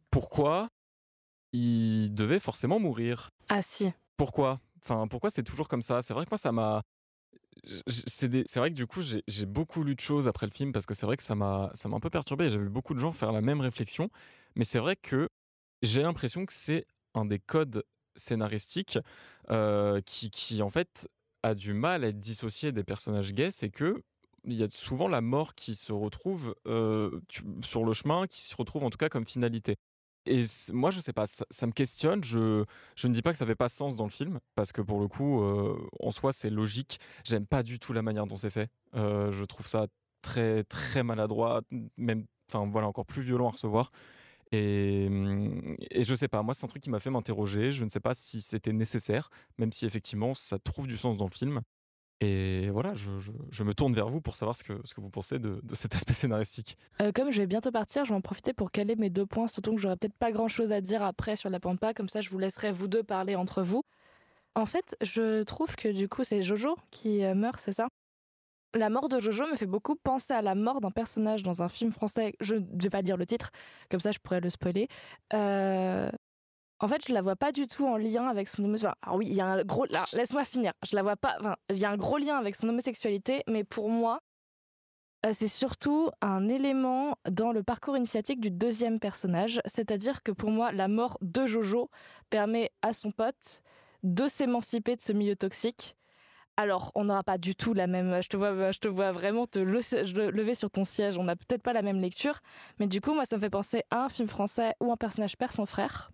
Speaker 10: Pourquoi il devait forcément mourir?
Speaker 7: Ah si.
Speaker 10: Pourquoi c'est toujours comme ça? C'est vrai que moi, ça m'a... C'est vrai que du coup, j'ai beaucoup lu de choses après le film, parce que c'est vrai que ça m'a un peu perturbé. J'ai vu beaucoup de gens faire la même réflexion. Mais c'est vrai que j'ai l'impression que c'est un des codes scénaristiques qui, en fait, a du mal à être dissocié des personnages gays. C'est que il y a souvent la mort qui se retrouve sur le chemin, qui se retrouve en tout cas comme finalité. Et moi, je sais pas, ça me questionne. Je ne dis pas que ça fait pas sens dans le film, parce que pour le coup, en soi, c'est logique. J'aime pas du tout la manière dont c'est fait. Je trouve ça très, très maladroit, même, voilà, encore plus violent à recevoir. Et je sais pas, moi, c'est un truc qui m'a fait m'interroger. Je ne sais pas si c'était nécessaire, même si effectivement, ça trouve du sens dans le film. Et voilà, je me tourne vers vous pour savoir ce que vous pensez de cet aspect scénaristique.
Speaker 7: Comme je vais bientôt partir, je vais en profiter pour caler mes 2 points, surtout que j'aurai peut-être pas grand-chose à dire après sur La Pampa, comme ça je vous laisserai vous deux parler entre vous. En fait, je trouve que du coup c'est Jojo qui meurt, c'est ça? La mort de Jojo me fait beaucoup penser à la mort d'un personnage dans un film français, je ne vais pas dire le titre, comme ça je pourrais le spoiler. En fait, je la vois pas du tout en lien avec son homosexualité. Alors oui, il y a un gros... Alors, laisse-moi finir. Je la vois pas... il y a un gros lien avec son homosexualité, mais pour moi, c'est surtout un élément dans le parcours initiatique du deuxième personnage. C'est-à-dire que pour moi, la mort de Jojo permet à son pote de s'émanciper de ce milieu toxique. Alors, on n'aura pas du tout la même... Je te vois vraiment te lever sur ton siège. On n'a peut-être pas la même lecture. Mais du coup, moi, ça me fait penser à un film français où un personnage perd son frère.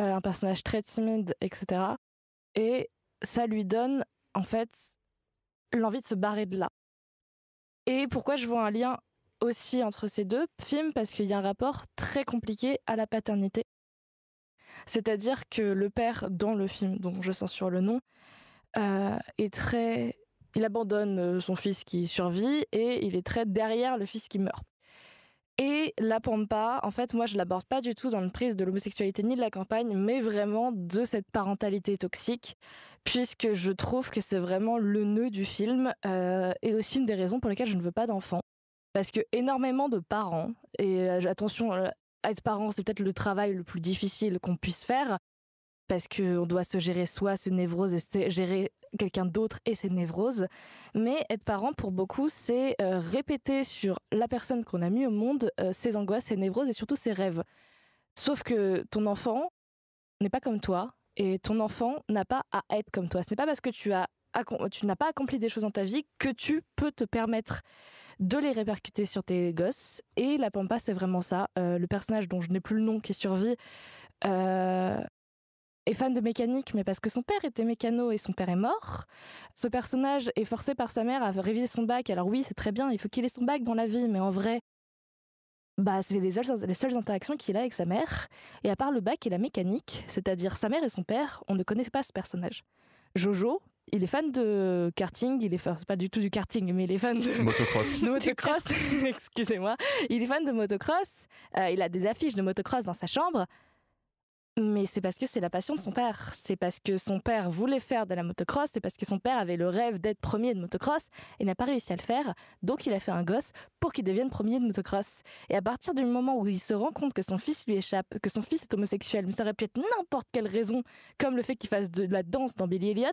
Speaker 7: Un personnage très timide, etc. Et ça lui donne, en fait, l'envie de se barrer de là. Et pourquoi je vois un lien aussi entre ces 2 films? Parce qu'il y a un rapport très compliqué à la paternité. C'est-à-dire que le père, dans le film, dont je censure le nom, il abandonne son fils qui survit et il est très derrière le fils qui meurt. Et La Pampa, en fait, moi, je l'aborde pas du tout dans le prisme de l'homosexualité ni de la campagne, mais vraiment de cette parentalité toxique, puisque je trouve que c'est vraiment le nœud du film, et aussi une des raisons pour lesquelles je ne veux pas d'enfants. Parce que énormément de parents, et attention, être parent, c'est peut-être le travail le plus difficile qu'on puisse faire, parce qu'on doit se gérer soi, ses névroses, et gérer quelqu'un d'autre et ses névroses. Mais être parent, pour beaucoup, c'est répéter sur la personne qu'on a mis au monde ses angoisses, ses névroses et surtout ses rêves. Sauf que ton enfant n'est pas comme toi et ton enfant n'a pas à être comme toi. Ce n'est pas parce que tu n'as pas accompli des choses dans ta vie que tu peux te permettre de les répercuter sur tes gosses. Et La Pampa, c'est vraiment ça. Le personnage dont je n'ai plus le nom qui survit est fan de mécanique, mais parce que son père était mécano et son père est mort. Ce personnage est forcé par sa mère à réviser son bac. Alors oui, c'est très bien, il faut qu'il ait son bac dans la vie, mais en vrai, c'est les seules interactions qu'il a avec sa mère. Et à part le bac et la mécanique, c'est-à-dire sa mère et son père, on ne connaît pas ce personnage. Jojo, il est fan de karting, pas du tout du karting, mais il est fan de
Speaker 10: motocross.
Speaker 7: Motocross, excusez-moi. Il est fan de motocross, il a des affiches de motocross dans sa chambre. Mais c'est parce que c'est la passion de son père. C'est parce que son père voulait faire de la motocross. C'est parce que son père avait le rêve d'être premier de motocross et n'a pas réussi à le faire. Donc il a fait un gosse pour qu'il devienne premier de motocross. Et à partir du moment où il se rend compte que son fils lui échappe, que son fils est homosexuel, mais ça aurait pu être n'importe quelle raison, comme le fait qu'il fasse de la danse dans Billy Elliot,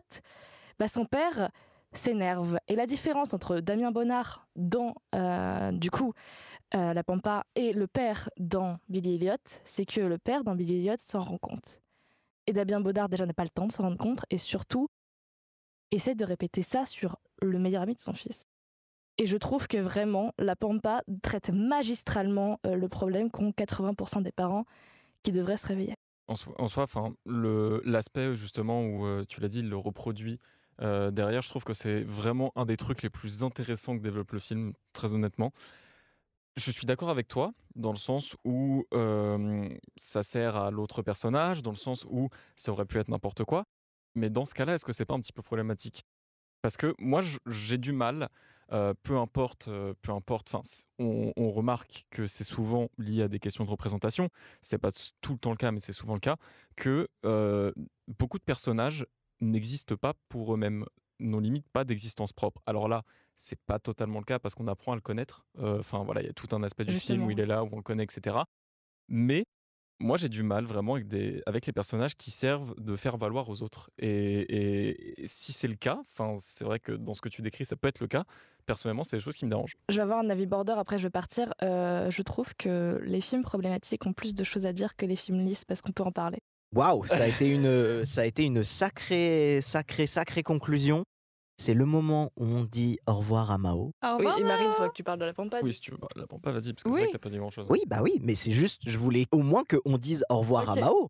Speaker 7: bah son père s'énerve. Et la différence entre Damien Bonnard dans, La Pampa et le père dans Billy Elliot, c'est que le père dans Billy Elliot s'en rend compte. Et Damien Bonnard déjà n'a pas le temps de s'en rendre compte et surtout essaie de répéter ça sur le meilleur ami de son fils. Et je trouve que vraiment La Pampa traite magistralement le problème qu'ont 80% des parents qui devraient se réveiller.
Speaker 10: En soi, l'aspect justement où tu l'as dit, il le reproduit derrière, je trouve que c'est vraiment un des trucs les plus intéressants que développe le film, très honnêtement. Je suis d'accord avec toi, dans le sens où ça sert à l'autre personnage, dans le sens où ça aurait pu être n'importe quoi. Mais dans ce cas-là, est-ce que c'est pas un petit peu problématique ? Parce que moi, j'ai du mal, peu importe, on remarque que c'est souvent lié à des questions de représentation. C'est pas tout le temps le cas, mais c'est souvent le cas, que beaucoup de personnages n'existent pas pour eux-mêmes, n'ont limite pas d'existence propre. Alors là, c'est pas totalement le cas parce qu'on apprend à le connaître. Enfin voilà, il y a tout un aspect du film où il est là, où on le connaît, etc. Mais moi, j'ai du mal vraiment avec les personnages qui servent de faire valoir aux autres. Et si c'est le cas, c'est vrai que dans ce que tu décris, ça peut être le cas. Personnellement, c'est des choses qui me dérangent.
Speaker 7: Je vais avoir un avis border, après je vais partir. Je trouve que les films problématiques ont plus de choses à dire que les films lisses parce qu'on peut en parler.
Speaker 6: Waouh, ça a été une sacrée conclusion. C'est le moment où on dit au revoir à Mao.
Speaker 8: Au revoir,
Speaker 7: et Marine, il faudra que tu parles de La Pampa.
Speaker 10: Oui, si tu veux, La Pampa, vas-y, parce que c'est vrai que t'as pas dit grand-chose.
Speaker 6: Oui, mais c'est juste, je voulais au moins qu'on dise au revoir à Mao.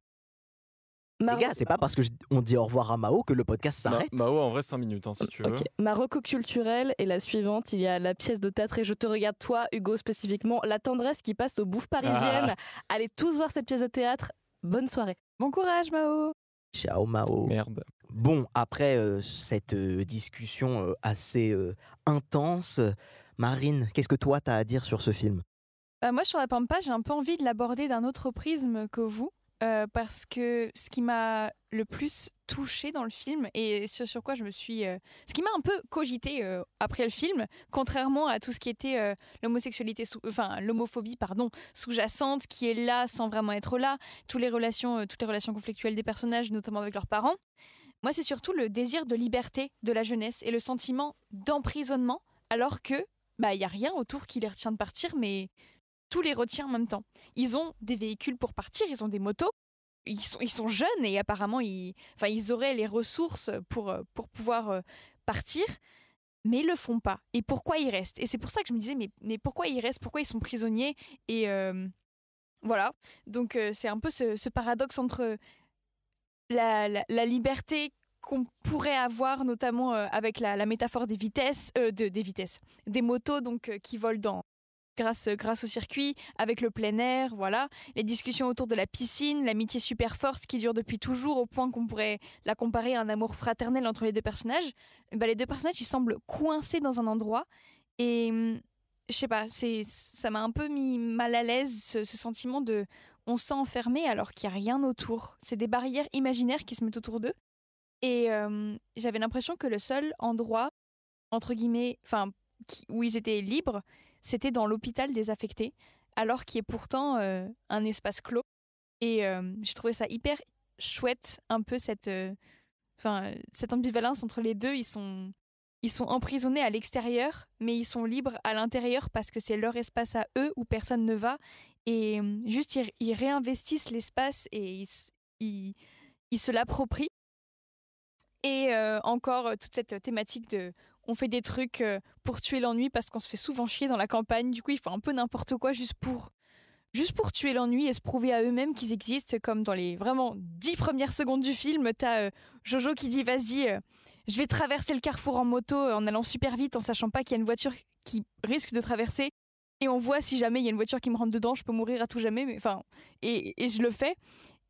Speaker 6: Les gars, c'est pas parce qu'on dit au revoir à Mao que le podcast s'arrête.
Speaker 10: Mao, en vrai, 5 minutes, si tu veux.
Speaker 7: Ma reco culturelle est la suivante. Il y a la pièce de théâtre, et je te regarde toi, Hugo, spécifiquement, La tendresse qui passe aux bouffes parisiennes. Allez tous voir cette pièce de théâtre. Bonne soirée.
Speaker 8: Bon courage, Mao.
Speaker 6: Ciao, Mao.
Speaker 10: Merde.
Speaker 6: Bon, après cette discussion assez intense, Marine, qu'est-ce que toi t'as à dire sur ce film ?
Speaker 8: Moi, sur La Pampa, j'ai un peu envie de l'aborder d'un autre prisme que vous, parce que ce qui m'a le plus touchée dans le film, et sur quoi je me suis... ce qui m'a un peu cogité après le film, contrairement à tout ce qui était l'homosexualité, l'homophobie, sous-jacente, qui est là sans vraiment être là, toutes les relations conflictuelles des personnages, notamment avec leurs parents. Moi, c'est surtout le désir de liberté de la jeunesse et le sentiment d'emprisonnement, alors que y a rien autour qui les retient de partir, mais tout les retient en même temps. Ils ont des véhicules pour partir, ils ont des motos, ils sont jeunes et apparemment ils auraient les ressources pour pouvoir partir, mais ils le font pas. Et pourquoi ils restent ? Et c'est pour ça que je me disais, mais pourquoi ils restent ? Pourquoi ils sont prisonniers ? Et voilà. Donc c'est un peu ce paradoxe entre la liberté qu'on pourrait avoir, notamment avec la métaphore des vitesses, des motos qui volent grâce au circuit, avec le plein air, voilà. Les discussions autour de la piscine, l'amitié super forte qui dure depuis toujours au point qu'on pourrait la comparer à un amour fraternel entre les deux personnages. Les deux personnages, ils semblent coincés dans un endroit et je sais pas, ça m'a un peu mis mal à l'aise ce sentiment de on se sent enfermé alors qu'il n'y a rien autour. C'est des barrières imaginaires qui se mettent autour d'eux. Et j'avais l'impression que le seul endroit, entre guillemets, où ils étaient libres, c'était dans l'hôpital désaffecté, alors qu'il est pourtant un espace clos. Et j'ai trouvé ça hyper chouette, un peu cette ambivalence entre les deux. Ils sont emprisonnés à l'extérieur, mais ils sont libres à l'intérieur parce que c'est leur espace à eux où personne ne va. Et juste, ils réinvestissent l'espace et ils se l'approprient. Et encore toute cette thématique de on fait des trucs pour tuer l'ennui parce qu'on se fait souvent chier dans la campagne. Du coup, ils font un peu n'importe quoi juste pour tuer l'ennui et se prouver à eux-mêmes qu'ils existent. Comme dans les vraiment 10 premières secondes du film, t'as Jojo qui dit vas-y, je vais traverser le carrefour en moto en allant super vite en sachant pas qu'il y a une voiture qui risque de traverser. Et on voit si jamais il y a une voiture qui me rentre dedans, je peux mourir à tout jamais. Et je le fais.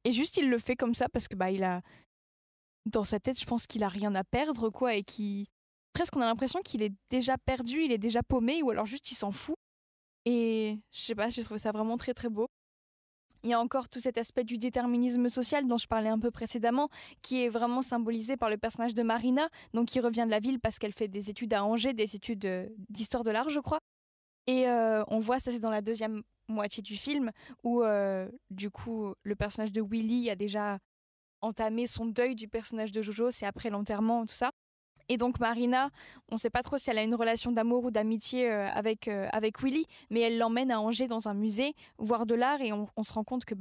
Speaker 8: Et juste, il le fait comme ça parce que il a... Dans sa tête, je pense qu'il a rien à perdre, quoi, et presque on a l'impression qu'il est déjà perdu, il est déjà paumé, ou alors juste il s'en fout. Et je sais pas, j'ai trouvé ça vraiment très très beau. Il y a encore tout cet aspect du déterminisme social dont je parlais un peu précédemment, qui est vraiment symbolisé par le personnage de Marina, donc qui revient de la ville parce qu'elle fait des études à Angers, des études d'histoire de l'art, je crois. Et on voit ça, c'est dans la deuxième moitié du film, où du coup, le personnage de Willy a déjà entamé son deuil du personnage de Jojo, c'est après l'enterrement, tout ça. Et donc Marina, on ne sait pas trop si elle a une relation d'amour ou d'amitié avec Willy, mais elle l'emmène à Angers dans un musée, voir de l'art, et on se rend compte que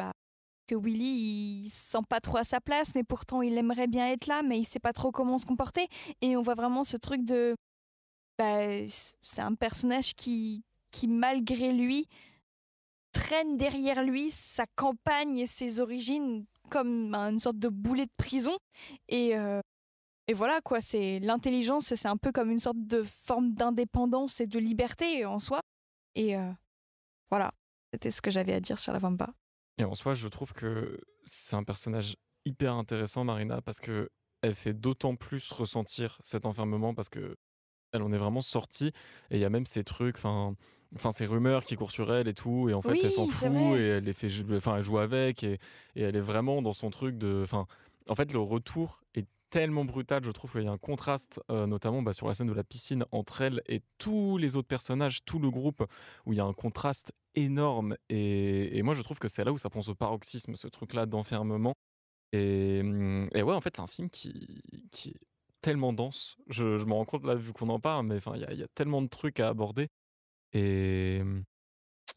Speaker 8: Willy, il se sent pas trop à sa place, mais pourtant il aimerait bien être là, mais il sait pas trop comment se comporter. Et on voit vraiment ce truc de... c'est un personnage qui, malgré lui, traîne derrière lui sa campagne et ses origines comme une sorte de boulet de prison. Et voilà, quoi, c'est l'intelligence, c'est un peu comme une sorte de forme d'indépendance et de liberté en soi. Et voilà, c'était ce que j'avais à dire sur la Vampa.
Speaker 10: Et en soi, je trouve que c'est un personnage hyper intéressant, Marina, parce que elle fait d'autant plus ressentir cet enfermement, parce que elle en est vraiment sortie. Et il y a même ces trucs, enfin ces rumeurs qui courent sur elle et tout, et en fait
Speaker 8: Oui,
Speaker 10: elle s'en
Speaker 8: c'est
Speaker 10: fout
Speaker 8: vrai.
Speaker 10: et elle les fait, elle joue avec, et elle est vraiment dans son truc de, en fait le retour est tellement brutal, je trouve qu'il y a un contraste, notamment sur la scène de la piscine entre elle et tous les autres personnages, tout le groupe, où il y a un contraste énorme, et moi je trouve que c'est là où ça prend ce paroxysme, ce truc-là d'enfermement, et ouais, en fait c'est un film qui est tellement dense, je me rends compte là vu qu'on en parle, mais il y a tellement de trucs à aborder, et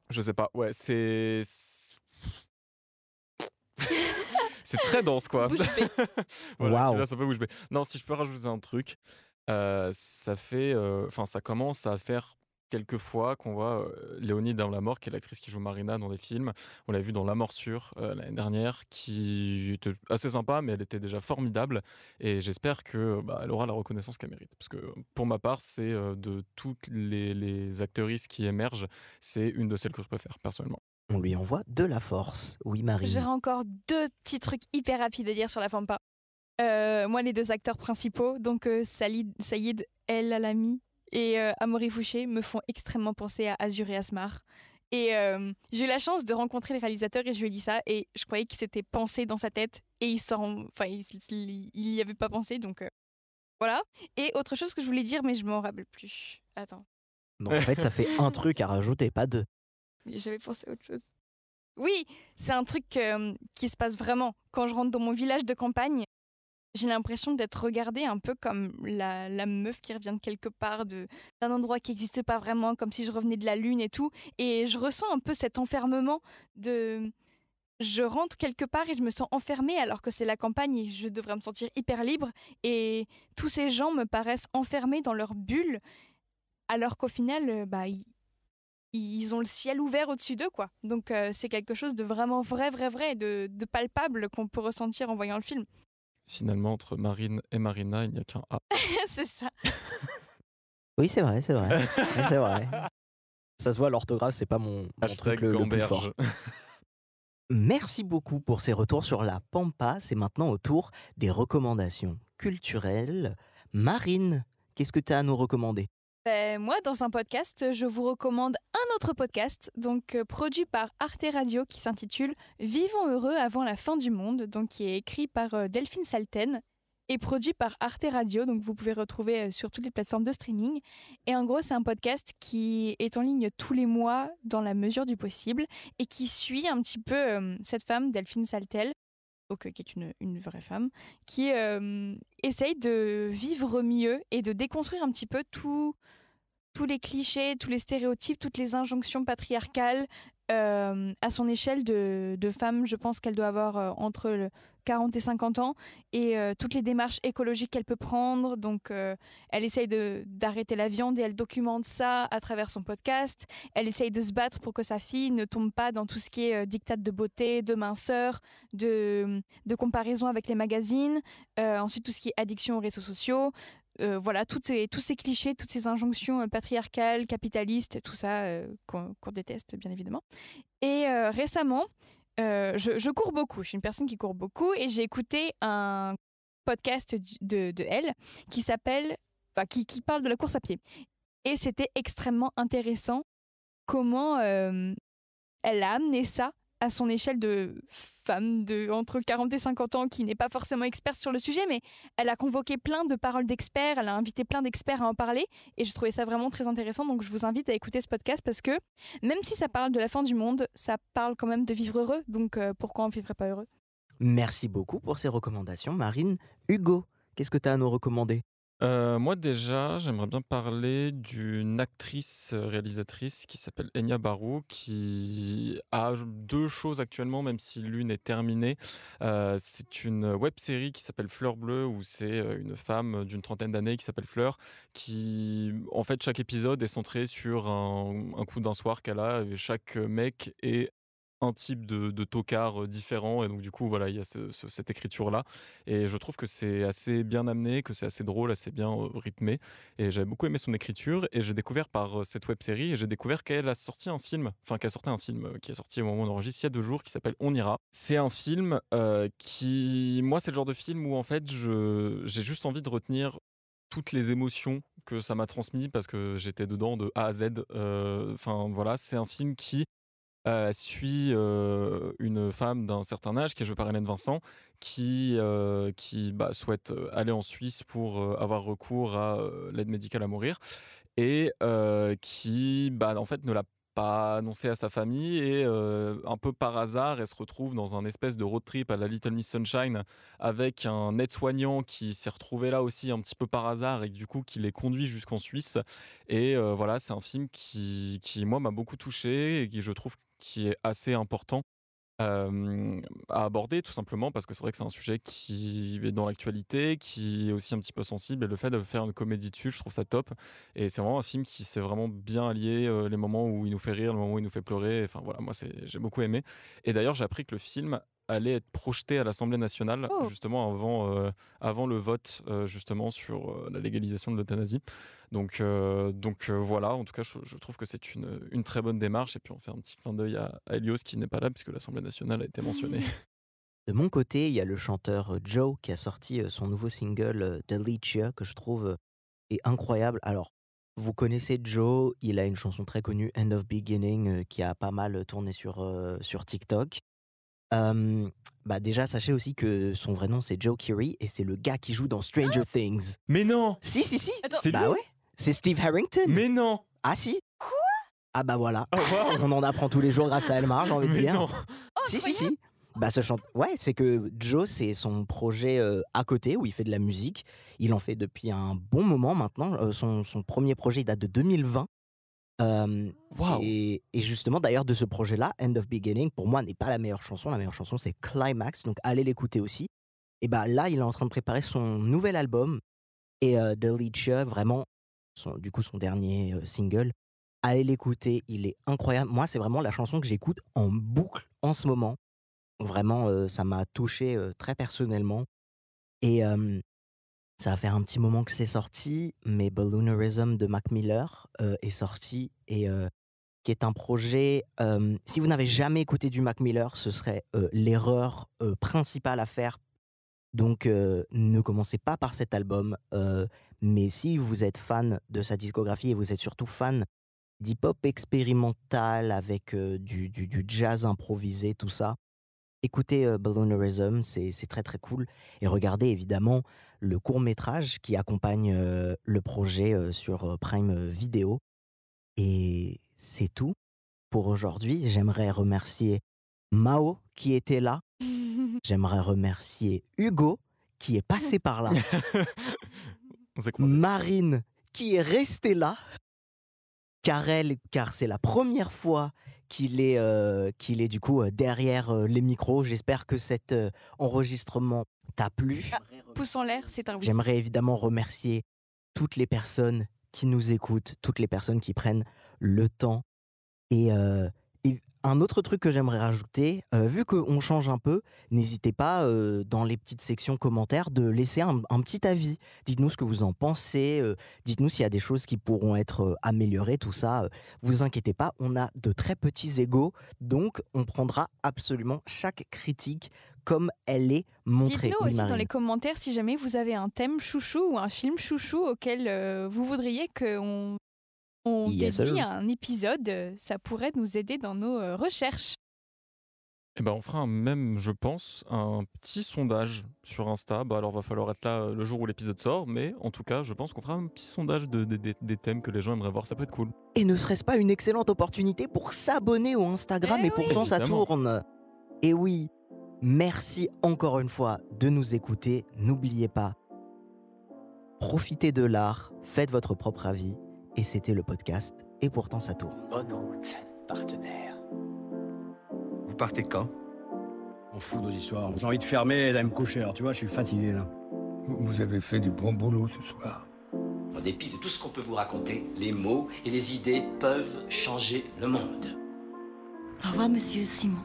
Speaker 10: je sais pas, ouais, c'est très dense, quoi.
Speaker 8: Bouche bée.
Speaker 10: Voilà,
Speaker 6: Waouh.
Speaker 10: là, ça peut bouger. Non, si je peux rajouter un truc, ça fait, ça commence à faire quelques fois qu'on voit Léonie Damlamort, qui est l'actrice qui joue Marina dans des films. On l'a vu dans La Morsure l'année dernière, qui était assez sympa, mais elle était déjà formidable. Et j'espère que elle aura la reconnaissance qu'elle mérite. Parce que pour ma part, c'est de toutes les actrices qui émergent, c'est une de celles que je préfère personnellement.
Speaker 6: On lui envoie de la force. Oui, Marie.
Speaker 8: J'aurais encore 2 petits trucs hyper rapides à dire sur la Vampa. Moi, les 2 acteurs principaux, donc Saïd El Alami et Amaury Fouché, me font extrêmement penser à Azur et Asmar. Et j'ai eu la chance de rencontrer le réalisateur et je lui ai dit ça, et je croyais qu'il s'était pensé dans sa tête et il y avait pas pensé, donc voilà. Et autre chose que je voulais dire, mais je m'en rappelle plus. Attends.
Speaker 6: Donc en fait, ça fait un truc à rajouter, pas 2.
Speaker 8: J'avais pensé à autre chose. Oui, c'est un truc qui se passe vraiment. Quand je rentre dans mon village de campagne, j'ai l'impression d'être regardée un peu comme la meuf qui revient de quelque part, d'un endroit qui n'existe pas vraiment, comme si je revenais de la lune et tout. Et je ressens un peu cet enfermement de... Je rentre quelque part et je me sens enfermée alors que c'est la campagne et je devrais me sentir hyper libre. Et tous ces gens me paraissent enfermés dans leur bulle alors qu'au final, ils ont le ciel ouvert au-dessus d'eux, quoi. Donc c'est quelque chose de vraiment vrai, de palpable qu'on peut ressentir en voyant le film.
Speaker 10: Finalement, entre Marine et Marina, il n'y a qu'un A.
Speaker 8: C'est ça.
Speaker 6: Oui, c'est vrai. C'est vrai. Ça se voit, l'orthographe, c'est pas mon truc le plus fort. Merci beaucoup pour ces retours sur la Pampa. C'est maintenant au tour des recommandations culturelles. Marine, qu'est-ce que tu as à nous recommander ?
Speaker 8: Moi, dans un podcast, je vous recommande un autre podcast, donc produit par Arte Radio, qui s'intitule « Vivons heureux avant la fin du monde », donc qui est écrit par Delphine Salten et produit par Arte Radio, donc vous pouvez retrouver sur toutes les plateformes de streaming. Et en gros, c'est un podcast qui est en ligne tous les mois dans la mesure du possible et qui suit un petit peu cette femme, Delphine Salten, donc, qui est une vraie femme, qui essaye de vivre mieux et de déconstruire un petit peu tous les clichés, tous les stéréotypes, toutes les injonctions patriarcales à son échelle de femme. Je pense qu'elle doit avoir entre 40 et 50 ans, et toutes les démarches écologiques qu'elle peut prendre. Donc, elle essaye d'arrêter la viande et elle documente ça à travers son podcast. Elle essaye de se battre pour que sa fille ne tombe pas dans tout ce qui est diktat de beauté, de minceur, de comparaison avec les magazines. Ensuite, tout ce qui est addiction aux réseaux sociaux. Voilà, tous ces clichés, toutes ces injonctions patriarcales, capitalistes, tout ça qu'on déteste, bien évidemment. Et récemment, je cours beaucoup, je suis une personne qui court beaucoup, et j'ai écouté un podcast de elle qui s'appelle, qui parle de la course à pied. Et c'était extrêmement intéressant comment elle a amené ça à son échelle de femme de entre 40 et 50 ans qui n'est pas forcément experte sur le sujet, mais elle a convoqué plein de paroles d'experts, elle a invité plein d'experts à en parler et j'ai trouvé ça vraiment très intéressant. Donc je vous invite à écouter ce podcast parce que même si ça parle de la fin du monde, ça parle quand même de vivre heureux. Donc pourquoi on ne vivrait pas heureux?
Speaker 6: Merci beaucoup pour ces recommandations, Marine. Hugo, qu'est-ce que tu as à nous recommander?
Speaker 10: Moi déjà, j'aimerais bien parler d'une actrice réalisatrice qui s'appelle Enya Barou, qui a 2 choses actuellement, même si l'une est terminée. C'est une web-série qui s'appelle Fleur bleue, où c'est une femme d'une trentaine d'années qui s'appelle Fleur, qui, en fait, chaque épisode est centré sur un coup d'un soir qu'elle a, et chaque mec est un type de tocard différent, et donc du coup voilà, il y a cette écriture là, et je trouve que c'est assez bien amené, que c'est assez drôle, assez bien rythmé, et j'avais beaucoup aimé son écriture, et j'ai découvert par cette web série, et j'ai découvert qu'elle a sorti un film, qu'elle sortait un film qui est sorti au moment où on enregistre il y a 2 jours, qui s'appelle On ira. C'est un film qui, moi, c'est le genre de film où en fait j'ai juste envie de retenir toutes les émotions que ça m'a transmis, parce que j'étais dedans de A à Z. Voilà, c'est un film qui suit une femme d'un certain âge qui est jouée par Hélène Vincent, qui souhaite aller en Suisse pour avoir recours à l'aide médicale à mourir, et qui en fait ne l'a pas annoncé à sa famille, et un peu par hasard elle se retrouve dans un espèce de road trip à la Little Miss Sunshine avec un aide-soignant qui s'est retrouvé là aussi un petit peu par hasard, et du coup qui les conduit jusqu'en Suisse. Et voilà, c'est un film qui moi m'a beaucoup touché, et qui, je trouve, qui est assez important à aborder, tout simplement parce que c'est vrai que c'est un sujet qui est dans l'actualité, qui est aussi un petit peu sensible, et le fait de faire une comédie dessus, je trouve ça top. Et c'est vraiment un film qui s'est vraiment bien allié, les moments où il nous fait rire, les moments où il nous fait pleurer. Enfin voilà, moi j'ai beaucoup aimé. Et d'ailleurs, j'ai appris que le film allait être projeté à l'Assemblée nationale justement avant le vote justement sur la légalisation de l'euthanasie. Donc voilà, en tout cas je trouve que c'est une très bonne démarche, et puis on fait un petit clin d'œil à Elios qui n'est pas là puisque l'Assemblée nationale a été mentionnée.
Speaker 6: De mon côté, il y a le chanteur Joe qui a sorti son nouveau single Delicia, que je trouve est incroyable. Alors, vous connaissez Joe, il a une chanson très connue, End of Beginning, qui a pas mal tourné sur TikTok. Déjà, sachez aussi que son vrai nom c'est Joe Keery, et c'est le gars qui joue dans Stranger Things.
Speaker 10: Mais non!
Speaker 6: Si.
Speaker 8: Attends,
Speaker 10: c'est lui?
Speaker 6: Ouais, c'est Steve Harrington.
Speaker 10: Mais non!
Speaker 6: Ah si.
Speaker 8: Quoi?
Speaker 6: Ah bah voilà.
Speaker 10: Oh, wow.
Speaker 6: On en apprend tous les jours grâce à Elmar, j'ai envie de
Speaker 10: Mais
Speaker 6: dire.
Speaker 10: non!
Speaker 6: Si. Ouais, c'est que Joe, c'est son projet à côté où il fait de la musique. Il en fait depuis un bon moment maintenant. Son premier projet il date de 2020.
Speaker 10: Wow.
Speaker 6: Et justement, d'ailleurs, de ce projet-là, End of Beginning, pour moi, n'est pas la meilleure chanson. La meilleure chanson, c'est Climax. Donc, allez l'écouter aussi. Et là, il est en train de préparer son nouvel album. Et Delicia, vraiment, son dernier single, allez l'écouter. Il est incroyable. Moi, c'est vraiment la chanson que j'écoute en boucle en ce moment. Vraiment, ça m'a touché très personnellement. Et ça va faire un petit moment que c'est sorti, mais Balloonerism de Mac Miller est sorti, et qui est un projet... si vous n'avez jamais écouté du Mac Miller, ce serait l'erreur principale à faire. Donc, ne commencez pas par cet album. Mais si vous êtes fan de sa discographie, et vous êtes surtout fan d'hip-hop expérimental avec du jazz improvisé, tout ça, écoutez Balloonerism, c'est très très cool. Et regardez évidemment le court-métrage qui accompagne le projet sur Prime Video. Et c'est tout pour aujourd'hui. J'aimerais remercier Mao qui était là. J'aimerais remercier Hugo qui est passé par là. Marine qui est restée là. Car c'est la première fois qu'il est du coup derrière les micros. J'espère que cet enregistrement t'a plu.
Speaker 8: Pouce en l'air, c'est un oui.
Speaker 6: J'aimerais évidemment remercier toutes les personnes qui nous écoutent, toutes les personnes qui prennent le temps. Et un autre truc que j'aimerais rajouter, vu qu'on change un peu, n'hésitez pas dans les petites sections commentaires de laisser un petit avis. Dites-nous ce que vous en pensez, dites-nous s'il y a des choses qui pourront être améliorées, tout ça. Vous inquiétez pas, on a de très petits égos, donc on prendra absolument chaque critique comme elle est montrée.
Speaker 8: Dites-nous aussi dans les commentaires si jamais vous avez un thème chouchou ou un film chouchou auquel vous voudriez qu'on dédie un épisode. Ça pourrait nous aider dans nos recherches.
Speaker 10: Et ben on fera même, je pense, un petit sondage sur Insta. Alors va falloir être là le jour où l'épisode sort, mais en tout cas, je pense qu'on fera un petit sondage des thèmes que les gens aimeraient voir. Ça peut être cool.
Speaker 6: Et ne serait-ce pas une excellente opportunité pour s'abonner au Instagram et pourtant ça
Speaker 10: Évidemment.
Speaker 6: tourne. Et oui, merci encore une fois de nous écouter. N'oubliez pas, profitez de l'art, faites votre propre avis. Et c'était le podcast Et pourtant ça tourne.
Speaker 11: Bonne route, partenaire.
Speaker 9: Vous partez quand?
Speaker 5: On fout nos histoires. J'ai envie de fermer et d'aller me coucher. Alors tu vois, je suis fatigué là.
Speaker 12: Vous avez fait du bon boulot ce soir.
Speaker 11: En dépit de tout ce qu'on peut vous raconter, les mots et les idées peuvent changer le monde.
Speaker 3: Au revoir, monsieur Simon.